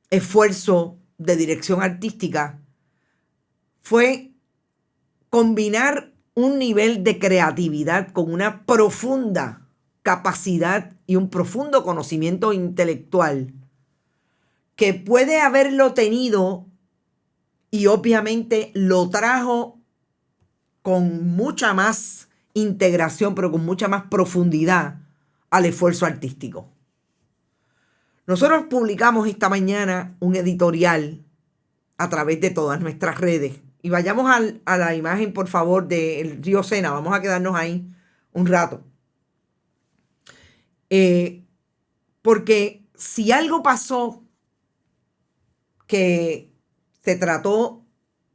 Speaker 4: esfuerzo de dirección artística, fue combinar un nivel de creatividad con una profunda capacidad y un profundo conocimiento intelectual que puede haberlo tenido, y obviamente lo trajo con mucha más integración, pero con mucha más profundidad al esfuerzo artístico. Nosotros publicamos esta mañana un editorial a través de todas nuestras redes. Y vayamos a la imagen, por favor, del río Sena. Vamos a quedarnos ahí un rato. Porque si algo pasó que se trató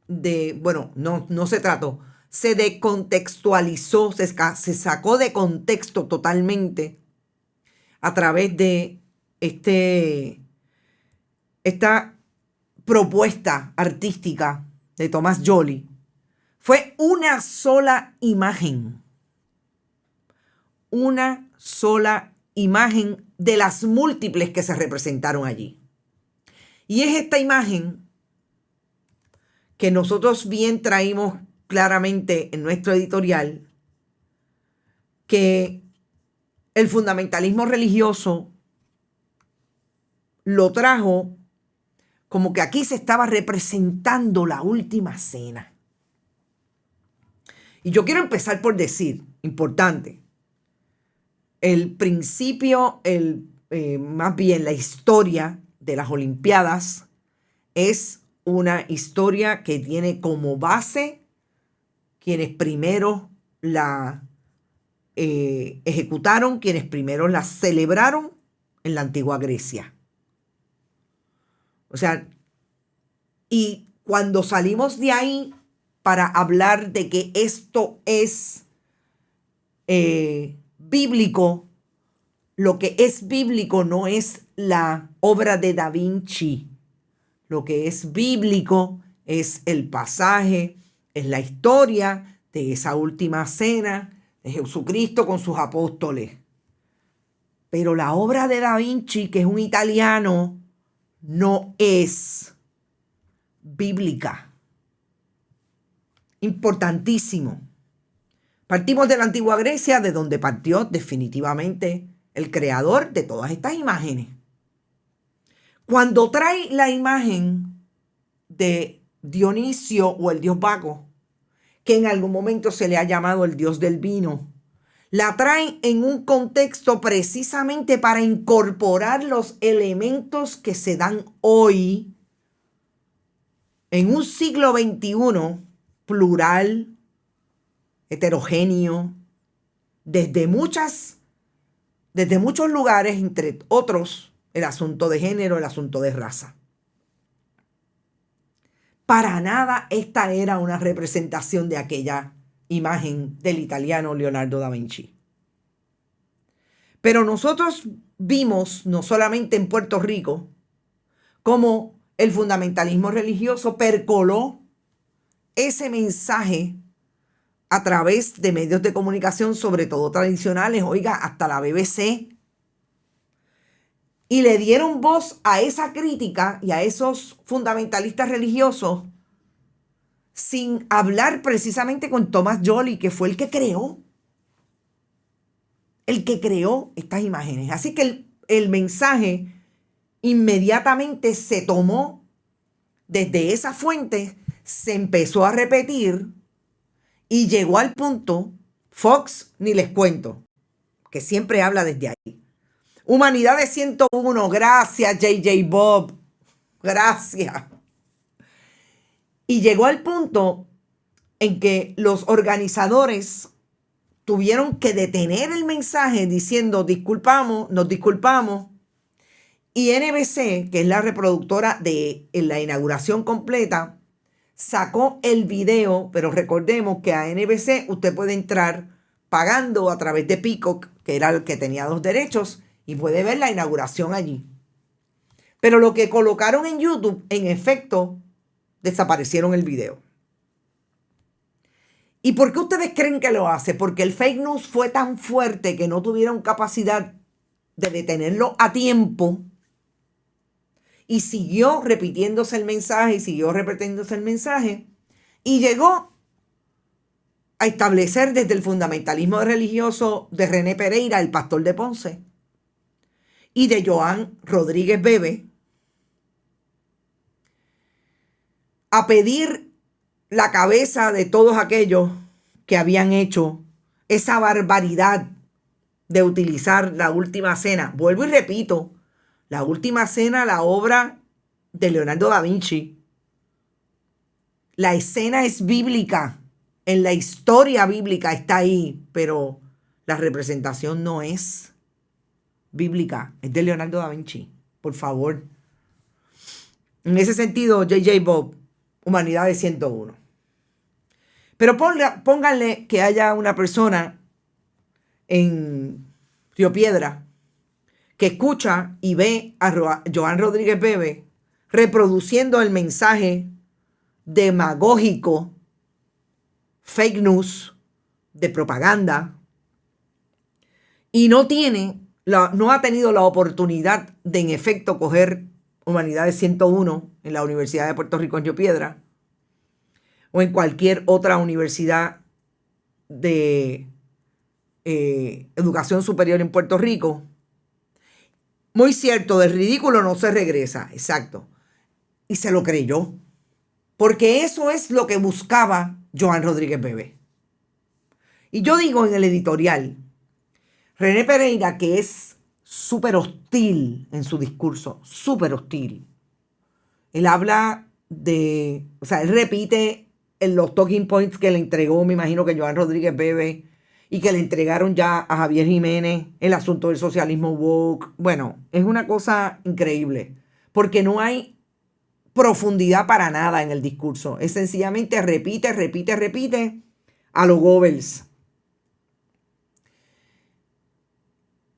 Speaker 4: de, bueno, no se trató, se decontextualizó, se sacó de contexto totalmente a través de esta propuesta artística de Thomas Joly, fue una sola imagen. Una sola imagen de las múltiples que se representaron allí. Y es esta imagen que nosotros bien traímos claramente en nuestro editorial, que el fundamentalismo religioso lo trajo como que aquí se estaba representando la última cena. Y yo quiero empezar por decir, importante, el principio, más bien la historia de las Olimpiadas es una historia que tiene como base quienes primero la ejecutaron, quienes primero la celebraron en la antigua Grecia. O sea, y cuando salimos de ahí para hablar de que esto es bíblico, lo que es bíblico no es la obra de Da Vinci. Lo que es bíblico es el pasaje, es la historia de esa última cena de Jesucristo con sus apóstoles. Pero la obra de Da Vinci, que es un italiano, no es bíblica. Importantísimo. Partimos de la antigua Grecia, de donde partió definitivamente el creador de todas estas imágenes. Cuando trae la imagen de Dionisio o el dios Baco, que en algún momento se le ha llamado el dios del vino, la traen en un contexto precisamente para incorporar los elementos que se dan hoy en un siglo XXI plural, heterogéneo, desde muchos lugares, entre otros el asunto de género, el asunto de raza. Para nada esta era una representación de aquella imagen del italiano Leonardo da Vinci. Pero nosotros vimos, no solamente en Puerto Rico, cómo el fundamentalismo religioso percoló ese mensaje a través de medios de comunicación, sobre todo tradicionales, oiga, hasta la BBC. Y le dieron voz a esa crítica y a esos fundamentalistas religiosos sin hablar precisamente con Thomas Joly, que fue el que creó estas imágenes. Así que el mensaje inmediatamente se tomó desde esa fuente, se empezó a repetir y llegó al punto, Fox, ni les cuento, que siempre habla desde ahí. Humanidad de 101, gracias JJ Bob, gracias. Y llegó al punto en que los organizadores tuvieron que detener el mensaje diciendo nos disculpamos. Y NBC, que es la reproductora de la inauguración completa, sacó el video, pero recordemos que a NBC usted puede entrar pagando a través de Peacock, que era el que tenía los derechos, y puede ver la inauguración allí. Pero lo que colocaron en YouTube, en efecto, desaparecieron el video. ¿Y por qué ustedes creen que lo hace? Porque el fake news fue tan fuerte que no tuvieron capacidad de detenerlo a tiempo y siguió repitiéndose el mensaje y llegó a establecer desde el fundamentalismo religioso de René Pereira, el pastor de Ponce, y de Joan Rodríguez Bebe, a pedir la cabeza de todos aquellos que habían hecho esa barbaridad de utilizar la Última Cena. Vuelvo y repito, la Última Cena, la obra de Leonardo da Vinci. La escena es bíblica, en la historia bíblica está ahí, pero la representación no es bíblica, es de Leonardo da Vinci, por favor. En ese sentido, JJ Bob, Humanidad de 101. Pero pónganle que haya una persona en Río Piedra que escucha y ve a Joan Rodríguez Bebe reproduciendo el mensaje demagógico, fake news, de propaganda, y no ha tenido la oportunidad de en efecto coger Humanidades 101 en la Universidad de Puerto Rico en Río Piedra o en cualquier otra universidad de educación superior en Puerto Rico. Muy cierto, del ridículo no se regresa, exacto. Y se lo creyó, porque eso es lo que buscaba Joan Rodríguez Bebe. Y yo digo en el editorial, René Pereira, que es súper hostil en su discurso, súper hostil. Él habla él repite los talking points que le entregó, me imagino que Joan Rodríguez Bebe, y que le entregaron ya a Javier Jiménez, el asunto del socialismo woke. Bueno, es una cosa increíble, porque no hay profundidad para nada en el discurso. Es sencillamente repite a los Goebbels.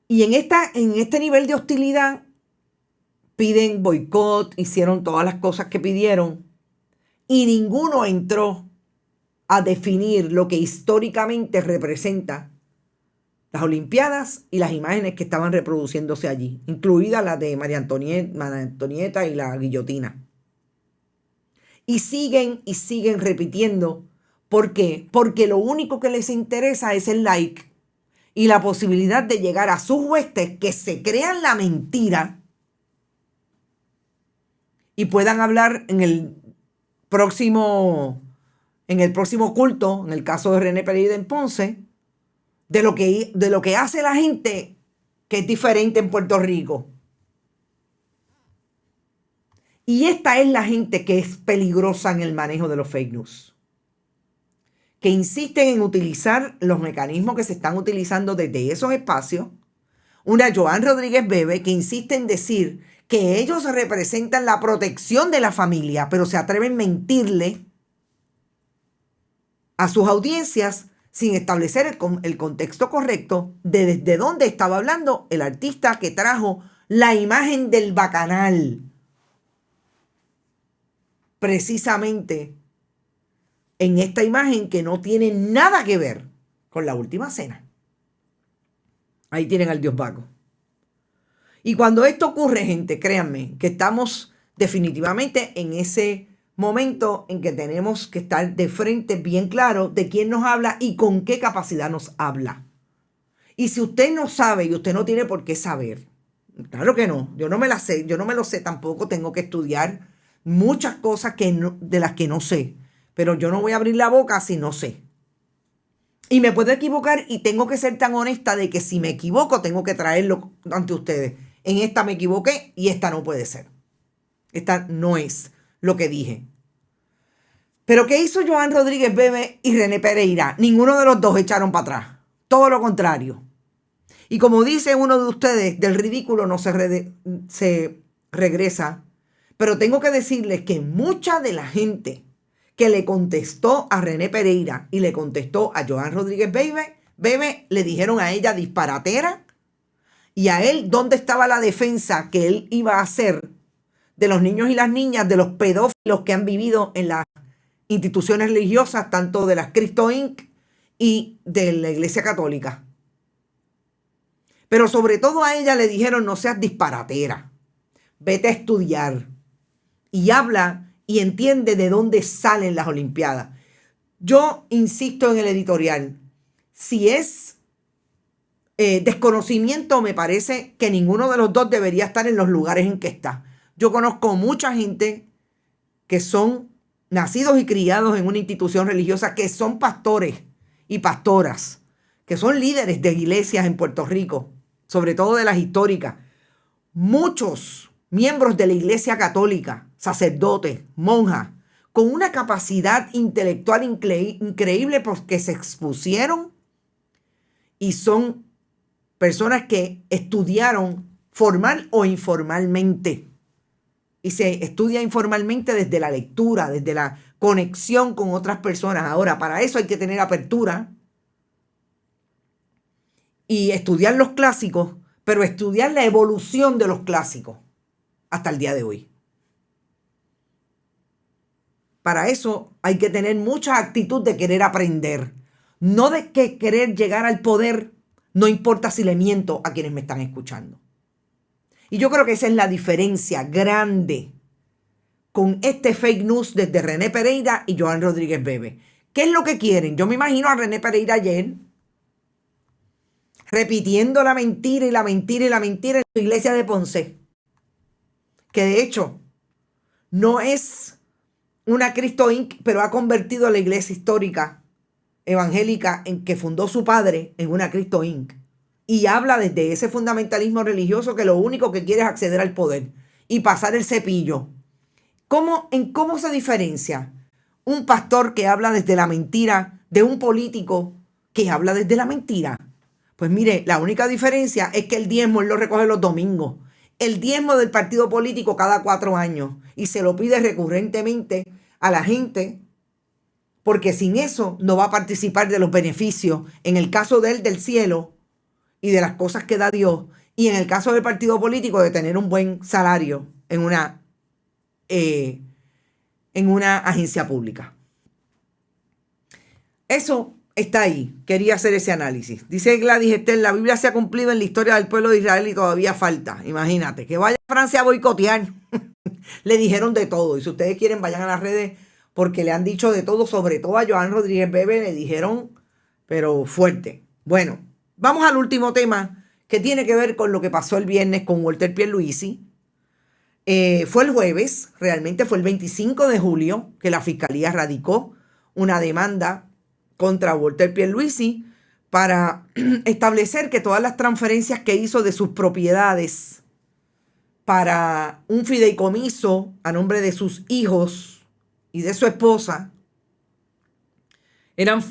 Speaker 4: Y en este nivel de hostilidad piden boicot, hicieron todas las cosas que pidieron y ninguno entró a definir lo que históricamente representa las Olimpiadas y las imágenes que estaban reproduciéndose allí, incluidas las de María Antonieta y la guillotina. Y siguen repitiendo. ¿Por qué? Porque lo único que les interesa es el like y la posibilidad de llegar a sus huestes que se crean la mentira y puedan hablar en el próximo culto, en el caso de René Pereira en Ponce, de lo que hace la gente que es diferente en Puerto Rico. Y esta es la gente que es peligrosa en el manejo de los fake news, que insisten en utilizar los mecanismos que se están utilizando desde esos espacios. Una Joan Rodríguez Bebe que insiste en decir que ellos representan la protección de la familia, pero se atreven a mentirle a sus audiencias sin establecer el contexto correcto de desde dónde estaba hablando el artista que trajo la imagen del bacanal. precisamente en esta imagen que no tiene nada que ver con la última cena. Ahí tienen al Dios Baco. Y cuando esto ocurre, gente, créanme que estamos definitivamente en ese momento en que tenemos que estar de frente bien claro de quién nos habla y con qué capacidad nos habla. Y si usted no sabe y usted no tiene por qué saber, claro que no, yo no me la sé, yo no me lo sé tampoco, tengo que estudiar muchas cosas de las que no sé, pero yo no voy a abrir la boca si no sé. Y me puedo equivocar y tengo que ser tan honesta de que si me equivoco tengo que traerlo ante ustedes. En esta me equivoqué y esta no puede ser. Esta no es lo que dije. Pero ¿qué hizo Joan Rodríguez Bebe y René Pereira? Ninguno de los dos echaron para atrás. Todo lo contrario. Y como dice uno de ustedes, del ridículo no se regresa. Pero tengo que decirles que mucha de la gente que le contestó a René Pereira y le contestó a Joan Rodríguez Bebe, le dijeron a ella disparatera y a él dónde estaba la defensa que él iba a hacer de los niños y las niñas, de los pedófilos que han vivido en las instituciones religiosas, tanto de las Cristo Inc. y de la Iglesia Católica. Pero sobre todo a ella le dijeron, no seas disparatera, vete a estudiar y habla y entiende de dónde salen las Olimpiadas. Yo insisto en el editorial, si es desconocimiento, me parece que ninguno de los dos debería estar en los lugares en que está. Yo conozco mucha gente que son nacidos y criados en una institución religiosa, que son pastores y pastoras, que son líderes de iglesias en Puerto Rico, sobre todo de las históricas. Muchos miembros de la Iglesia Católica, sacerdotes, monjas, con una capacidad intelectual increíble porque se expusieron y son personas que estudiaron formal o informalmente. Y se estudia informalmente desde la lectura, desde la conexión con otras personas. Ahora, para eso hay que tener apertura y estudiar los clásicos, pero estudiar la evolución de los clásicos hasta el día de hoy. Para eso hay que tener mucha actitud de querer aprender, no de que querer llegar al poder, no importa si le miento a quienes me están escuchando. Y yo creo que esa es la diferencia grande con este fake news desde René Pereira y Joan Rodríguez Bebe. ¿Qué es lo que quieren? Yo me imagino a René Pereira ayer repitiendo la mentira y la mentira y la mentira en su iglesia de Ponce. Que de hecho no es una Cristo Inc., pero ha convertido a la iglesia histórica evangélica en que fundó su padre en una Cristo Inc. Y habla desde ese fundamentalismo religioso que lo único que quiere es acceder al poder y pasar el cepillo. ¿Cómo se diferencia un pastor que habla desde la mentira de un político que habla desde la mentira? Pues mire, la única diferencia es que el diezmo él lo recoge los domingos. El diezmo del partido político cada 4 años. Y se lo pide recurrentemente a la gente, porque sin eso no va a participar de los beneficios, en el caso de él, del cielo y de las cosas que da Dios, y en el caso del partido político de tener un buen salario en una agencia pública. Eso está ahí. Quería hacer ese análisis. Dice Gladys Esther, la Biblia se ha cumplido en la historia del pueblo de Israel y todavía falta. Imagínate, que vaya a Francia a boicotear. Le dijeron de todo. Y si ustedes quieren, vayan a las redes porque le han dicho de todo, sobre todo a Joan Rodríguez Bebe, le dijeron, pero fuerte. Bueno, vamos al último tema que tiene que ver con lo que pasó el viernes con Walter Pierluisi. Fue el jueves, realmente fue el 25 de julio que la Fiscalía radicó una demanda contra Walter Pierluisi para establecer que todas las transferencias que hizo de sus propiedades para un fideicomiso a nombre de sus hijos y de su esposa eran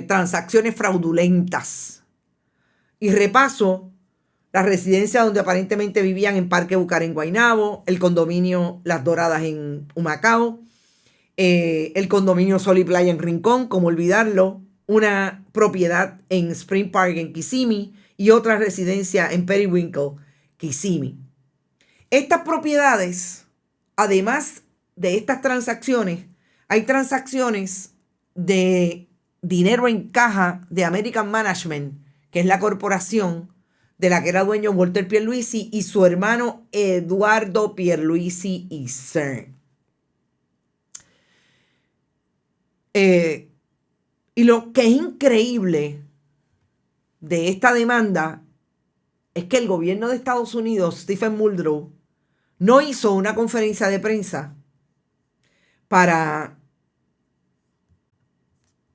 Speaker 4: transacciones fraudulentas. Y repaso la residencia donde aparentemente vivían en Parque Bucar en Guaynabo, el condominio Las Doradas en Humacao, el condominio Sol y Playa en Rincón, como olvidarlo, una propiedad en Spring Park en Kissimmee y otra residencia en Periwinkle, Kissimmee. Estas propiedades, además de estas transacciones, hay transacciones de dinero en caja de American Management, que es la corporación de la que era dueño Walter Pierluisi y su hermano Eduardo Pierluisi y CERN. Y lo que es increíble de esta demanda es que el gobierno de Estados Unidos, Stephen Muldrow, no hizo una conferencia de prensa para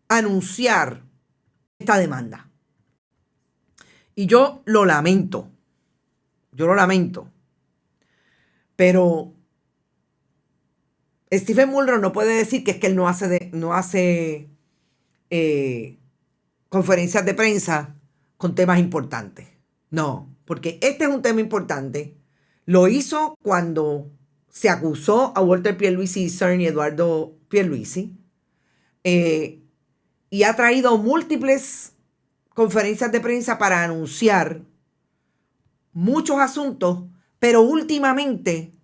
Speaker 4: anunciar esta demanda. Y yo lo lamento. Pero Stephen Muldrow no puede decir que es que él no hace conferencias de prensa con temas importantes. No, porque este es un tema importante. Lo hizo cuando se acusó a Walter Pierluisi y CERN y Eduardo Pierluisi. Y ha traído múltiples conferencias de prensa para anunciar muchos asuntos, pero últimamente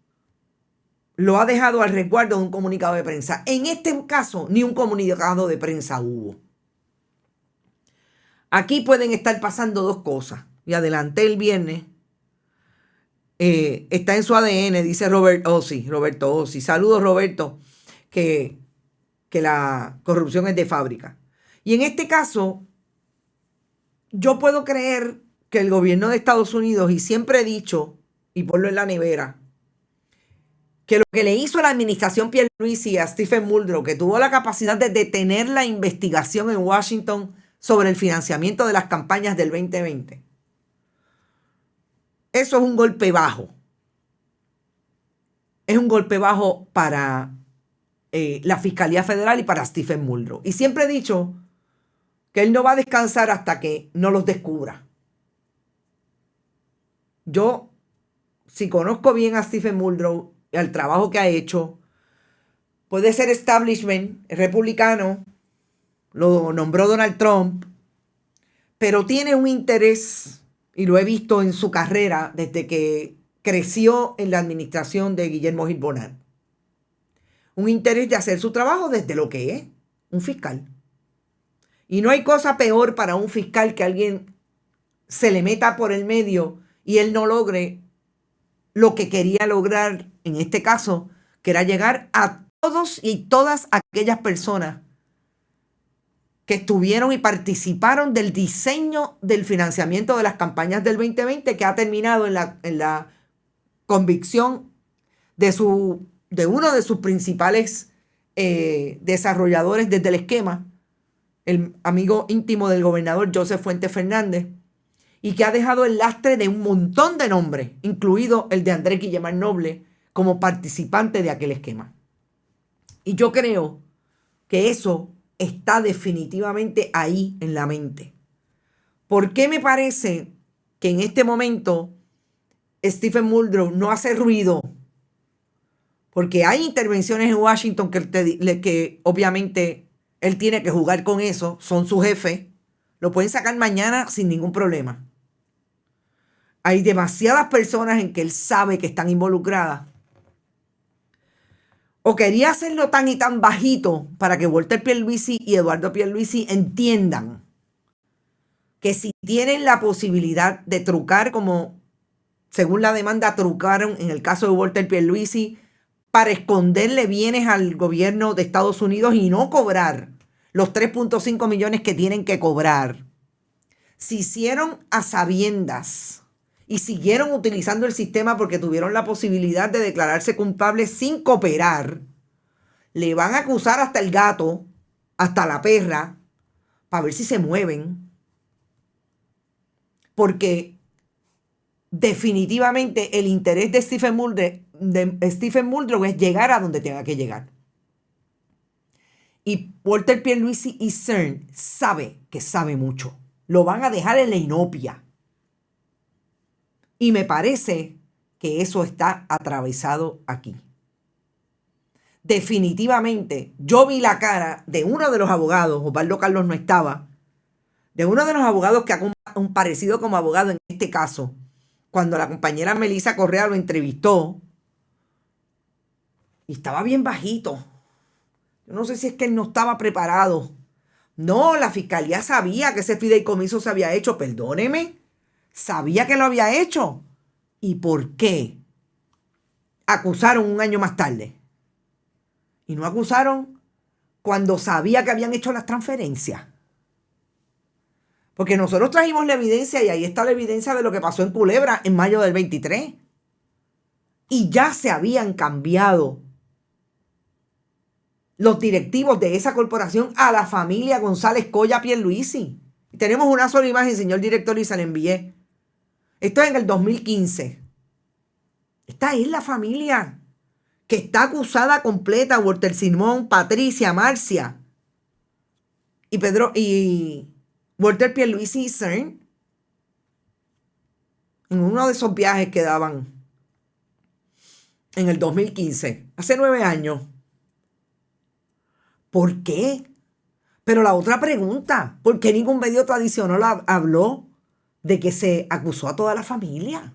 Speaker 4: lo ha dejado al resguardo de un comunicado de prensa. En este caso, ni un comunicado de prensa hubo. Aquí pueden estar pasando dos cosas. Y adelanté el viernes. Está en su ADN, dice Roberto Ossi. Saludos, Roberto, que la corrupción es de fábrica. Y en este caso, yo puedo creer que el gobierno de Estados Unidos, y siempre he dicho, y ponlo en la nevera, que lo que le hizo a la administración Pierluisi a Stephen Muldrow, que tuvo la capacidad de detener la investigación en Washington sobre el financiamiento de las campañas del 2020, eso es un golpe bajo. Es un golpe bajo para la Fiscalía Federal y para Stephen Muldrow. Y siempre he dicho que él no va a descansar hasta que no los descubra. Yo, si conozco bien a Stephen Muldrow y al trabajo que ha hecho, puede ser establishment republicano, lo nombró Donald Trump, pero tiene un interés, y lo he visto en su carrera desde que creció en la administración de Guillermo Gil Bonald, un interés de hacer su trabajo desde lo que es un fiscal. Y no hay cosa peor para un fiscal que alguien se le meta por el medio y él no logre lo que quería lograr en este caso, que era llegar a todos y todas aquellas personas que estuvieron y participaron del diseño del financiamiento de las campañas del 2020, que ha terminado en la convicción de uno de sus principales desarrolladores desde el esquema, el amigo íntimo del gobernador Joseph Fuentes Fernández, y que ha dejado el lastre de un montón de nombres, incluido el de Andrés Guillemard Noble, como participante de aquel esquema. Y yo creo que eso está definitivamente ahí en la mente. ¿Por qué me parece que en este momento Stephen Muldrow no hace ruido? Porque hay intervenciones en Washington que obviamente él tiene que jugar con eso, son su jefe, lo pueden sacar mañana sin ningún problema. Hay demasiadas personas en que él sabe que están involucradas. O quería hacerlo tan y tan bajito para que Walter Pierluisi y Eduardo Pierluisi entiendan que si tienen la posibilidad de trucar, como según la demanda trucaron en el caso de Walter Pierluisi, para esconderle bienes al gobierno de Estados Unidos y no cobrar los 3.5 millones que tienen que cobrar, si hicieron a sabiendas y siguieron utilizando el sistema porque tuvieron la posibilidad de declararse culpables sin cooperar, le van a acusar hasta el gato, hasta la perra, para ver si se mueven. Porque definitivamente el interés de Stephen Muldrow es llegar a donde tenga que llegar. Y Walter Pierluisi y CERN sabe que sabe mucho. Lo van a dejar en la inopia. Y me parece que eso está atravesado aquí. Definitivamente, yo vi la cara de uno de los abogados, Osvaldo Carlos no estaba, de uno de los abogados que ha comparecido como abogado en este caso, cuando la compañera Melissa Correa lo entrevistó, Y estaba bien bajito. Yo no sé si es que él no estaba preparado. No, la fiscalía sabía que ese fideicomiso se había hecho. Perdóneme. Sabía que lo había hecho. ¿Y por qué acusaron un año más tarde? Y no acusaron cuando sabía que habían hecho las transferencias. Porque nosotros trajimos la evidencia y ahí está la evidencia de lo que pasó en Culebra en mayo del 23. Y ya se habían cambiado los directivos de esa corporación a la familia González Colla Pierluisi. Tenemos una sola imagen, señor director, y se la envié. Esto es en el 2015. Esta es la familia que está acusada completa: Walter Simón, Patricia, Marcia y Pedro y Walter Pierluisi y CERN, en uno de esos viajes que daban en el 2015, hace 9 años. ¿Por qué? Pero la otra pregunta, ¿por qué ningún medio tradicional habló de que se acusó a toda la familia?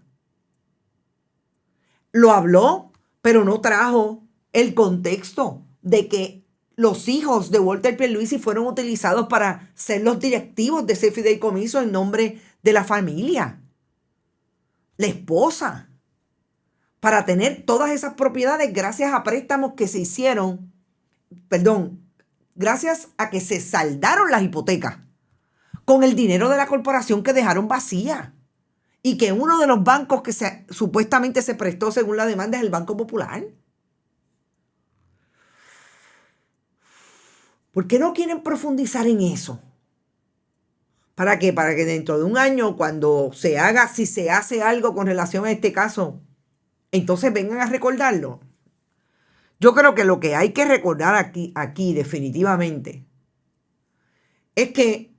Speaker 4: Lo habló, pero no trajo el contexto de que los hijos de Walter Pierluisi fueron utilizados para ser los directivos de ese fideicomiso en nombre de la familia. La esposa. Para tener todas esas propiedades gracias a préstamos que se hicieron, gracias a que se saldaron las hipotecas con el dinero de la corporación que dejaron vacía. Y que uno de los bancos que supuestamente se prestó según la demanda es el Banco Popular. ¿Por qué no quieren profundizar en eso? ¿Para qué? Para que dentro de un año, cuando si se hace algo con relación a este caso, entonces vengan a recordarlo. Yo creo que lo que hay que recordar aquí definitivamente es que,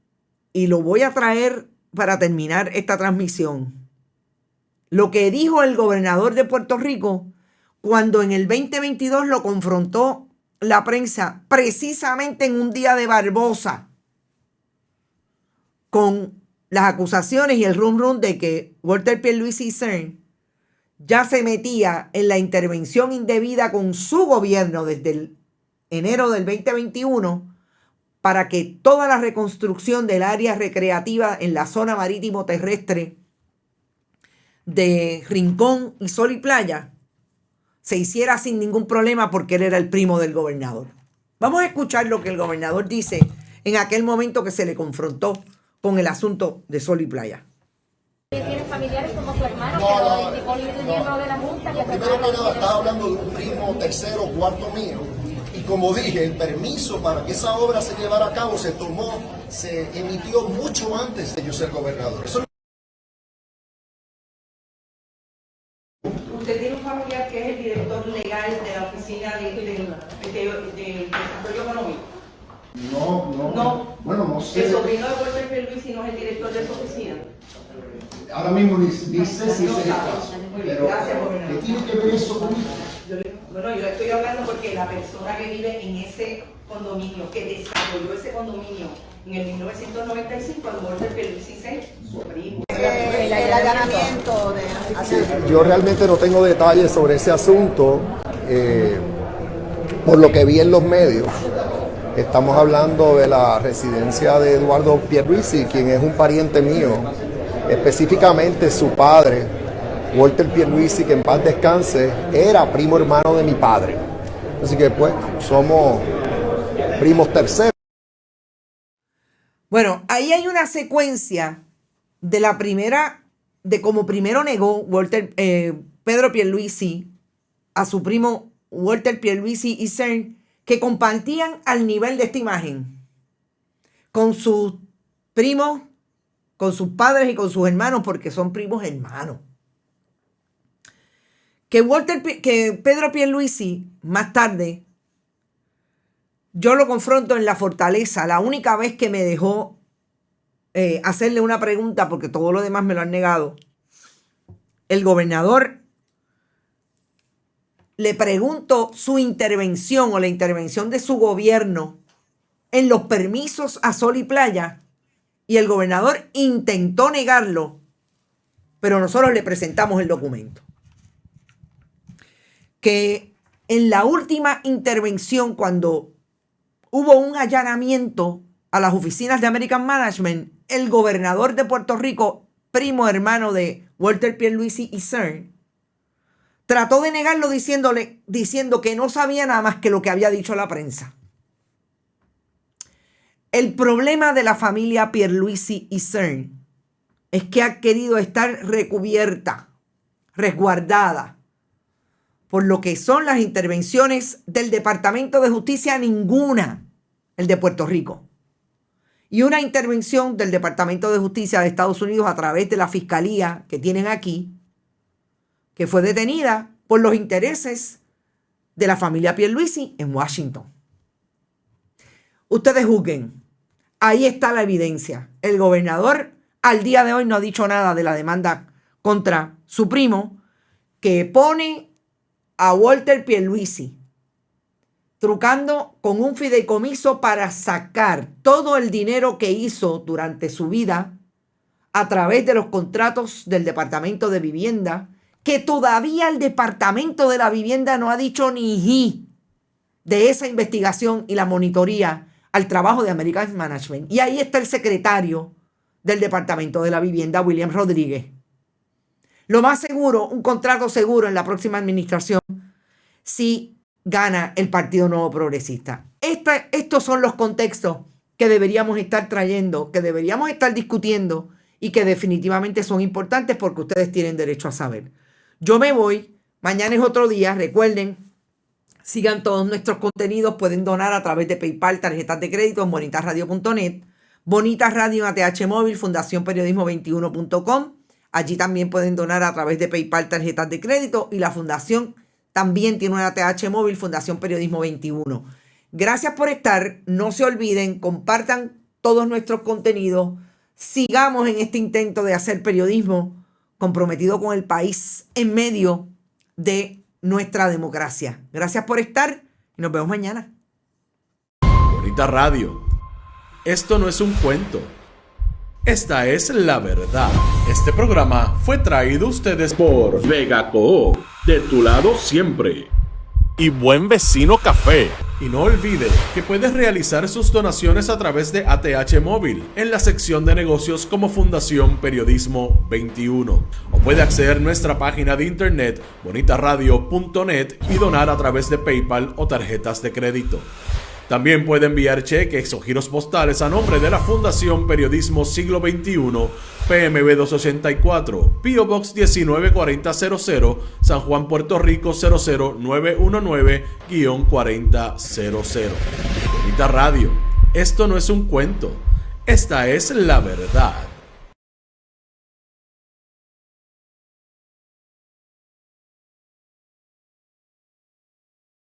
Speaker 4: y lo voy a traer para terminar esta transmisión, lo que dijo el gobernador de Puerto Rico cuando en el 2022 lo confrontó la prensa, precisamente en un día de Barbosa, con las acusaciones y el rum de que Walter Pierluisi y CERN ya se metía en la intervención indebida con su gobierno desde el enero del 2021 para que toda la reconstrucción del área recreativa en la zona marítimo terrestre de Rincón y Sol y Playa se hiciera sin ningún problema porque él era el primo del gobernador. Vamos a escuchar lo que el gobernador dice en aquel momento que se le confrontó con el asunto de Sol y Playa.
Speaker 5: Tienes familiares como tu hermano, que lo indicó el miembro de la Junta.
Speaker 6: Lo primero que nada, estaba hablando de un primo tercero o cuarto mío. Y como dije, el permiso para que esa obra se llevara a cabo se emitió mucho antes de yo ser gobernador.
Speaker 4: Usted tiene un familiar que es el director legal de la Oficina de Desarrollo Económico.
Speaker 6: No. Bueno, no sé.
Speaker 4: El sobrino de Walter Pierluisi no es el director de su oficina.
Speaker 6: Ahora mismo ni sé si ese es el caso. Pero,
Speaker 4: Gracias, gobernador.
Speaker 6: ¿qué tiene que ver eso con esto?
Speaker 4: Bueno, yo estoy hablando porque la persona que vive en ese condominio, que desarrolló ese condominio en el 1995, cuando Walter Pierluisi su primo.
Speaker 5: El allanamiento de la oficina.
Speaker 6: Yo realmente no tengo detalles sobre ese asunto. Por lo que vi en los medios, estamos hablando de la residencia de Eduardo Pierluisi, quien es un pariente mío, específicamente su padre, Walter Pierluisi, que en paz descanse, era primo hermano de mi padre. Así que pues somos primos terceros.
Speaker 4: Bueno, ahí hay una secuencia de la primera, de cómo primero negó Pedro Pierluisi a su primo Walter Pierluisi y CERN, que compartían al nivel de esta imagen con sus primos, con sus padres y con sus hermanos, porque son primos hermanos. Que Pedro Pierluisi, más tarde, yo lo confronto en la Fortaleza, la única vez que me dejó hacerle una pregunta, porque todo lo demás me lo han negado. El gobernador le preguntó su intervención o la intervención de su gobierno en los permisos a Sol y Playa, y el gobernador intentó negarlo, pero nosotros le presentamos el documento. Que en la última intervención, cuando hubo un allanamiento a las oficinas de American Management, el gobernador de Puerto Rico, primo hermano de Walter Pierluisi y CERN, trató de negarlo diciendo que no sabía nada más que lo que había dicho la prensa. El problema de la familia Pierluisi y CERN es que ha querido estar recubierta, resguardada por lo que son las intervenciones del Departamento de Justicia, ninguna, el de Puerto Rico. Y una intervención del Departamento de Justicia de Estados Unidos a través de la fiscalía que tienen aquí, que fue detenida por los intereses de la familia Pierluisi en Washington. Ustedes juzguen. Ahí está la evidencia. El gobernador al día de hoy no ha dicho nada de la demanda contra su primo, que pone a Walter Pierluisi trucando con un fideicomiso para sacar todo el dinero que hizo durante su vida a través de los contratos del Departamento de Vivienda, que todavía el Departamento de la Vivienda no ha dicho ni ji de esa investigación y la monitoría al trabajo de American Management. Y ahí está el secretario del Departamento de la Vivienda, William Rodríguez. Lo más seguro, un contrato seguro en la próxima administración si gana el Partido Nuevo Progresista. Estos son los contextos que deberíamos estar trayendo, que deberíamos estar discutiendo y que definitivamente son importantes porque ustedes tienen derecho a saber. Yo me voy, mañana es otro día, recuerden, sigan todos nuestros contenidos, pueden donar a través de PayPal, tarjetas de crédito en bonitasradio.net, Bonitas Radio en ATH Móvil, Fundación Periodismo 21.com. Allí también pueden donar a través de PayPal, tarjetas de crédito, y la fundación también tiene una ATH Móvil, Fundación Periodismo 21. Gracias por estar. No se olviden, compartan todos nuestros contenidos. Sigamos en este intento de hacer periodismo comprometido con el país en medio de nuestra democracia. Gracias por estar y nos vemos mañana.
Speaker 1: Bonita Radio. Esto no es un cuento. Esta es la verdad. Este programa fue traído a ustedes
Speaker 2: por Vega Coop, de tu lado siempre.
Speaker 3: Y Buen Vecino Café.
Speaker 1: Y no olvide que puedes realizar sus donaciones a través de ATH Móvil en la sección de negocios como Fundación Periodismo 21. O puede acceder a nuestra página de internet bonitasradio.net y donar a través de PayPal o tarjetas de crédito. También puede enviar cheques o giros postales a nombre de la Fundación Periodismo Siglo XXI, PMB 284, P.O. Box 194000, San Juan, Puerto Rico 00919-4000. Bonita Radio. Esto no es un cuento. Esta es la verdad.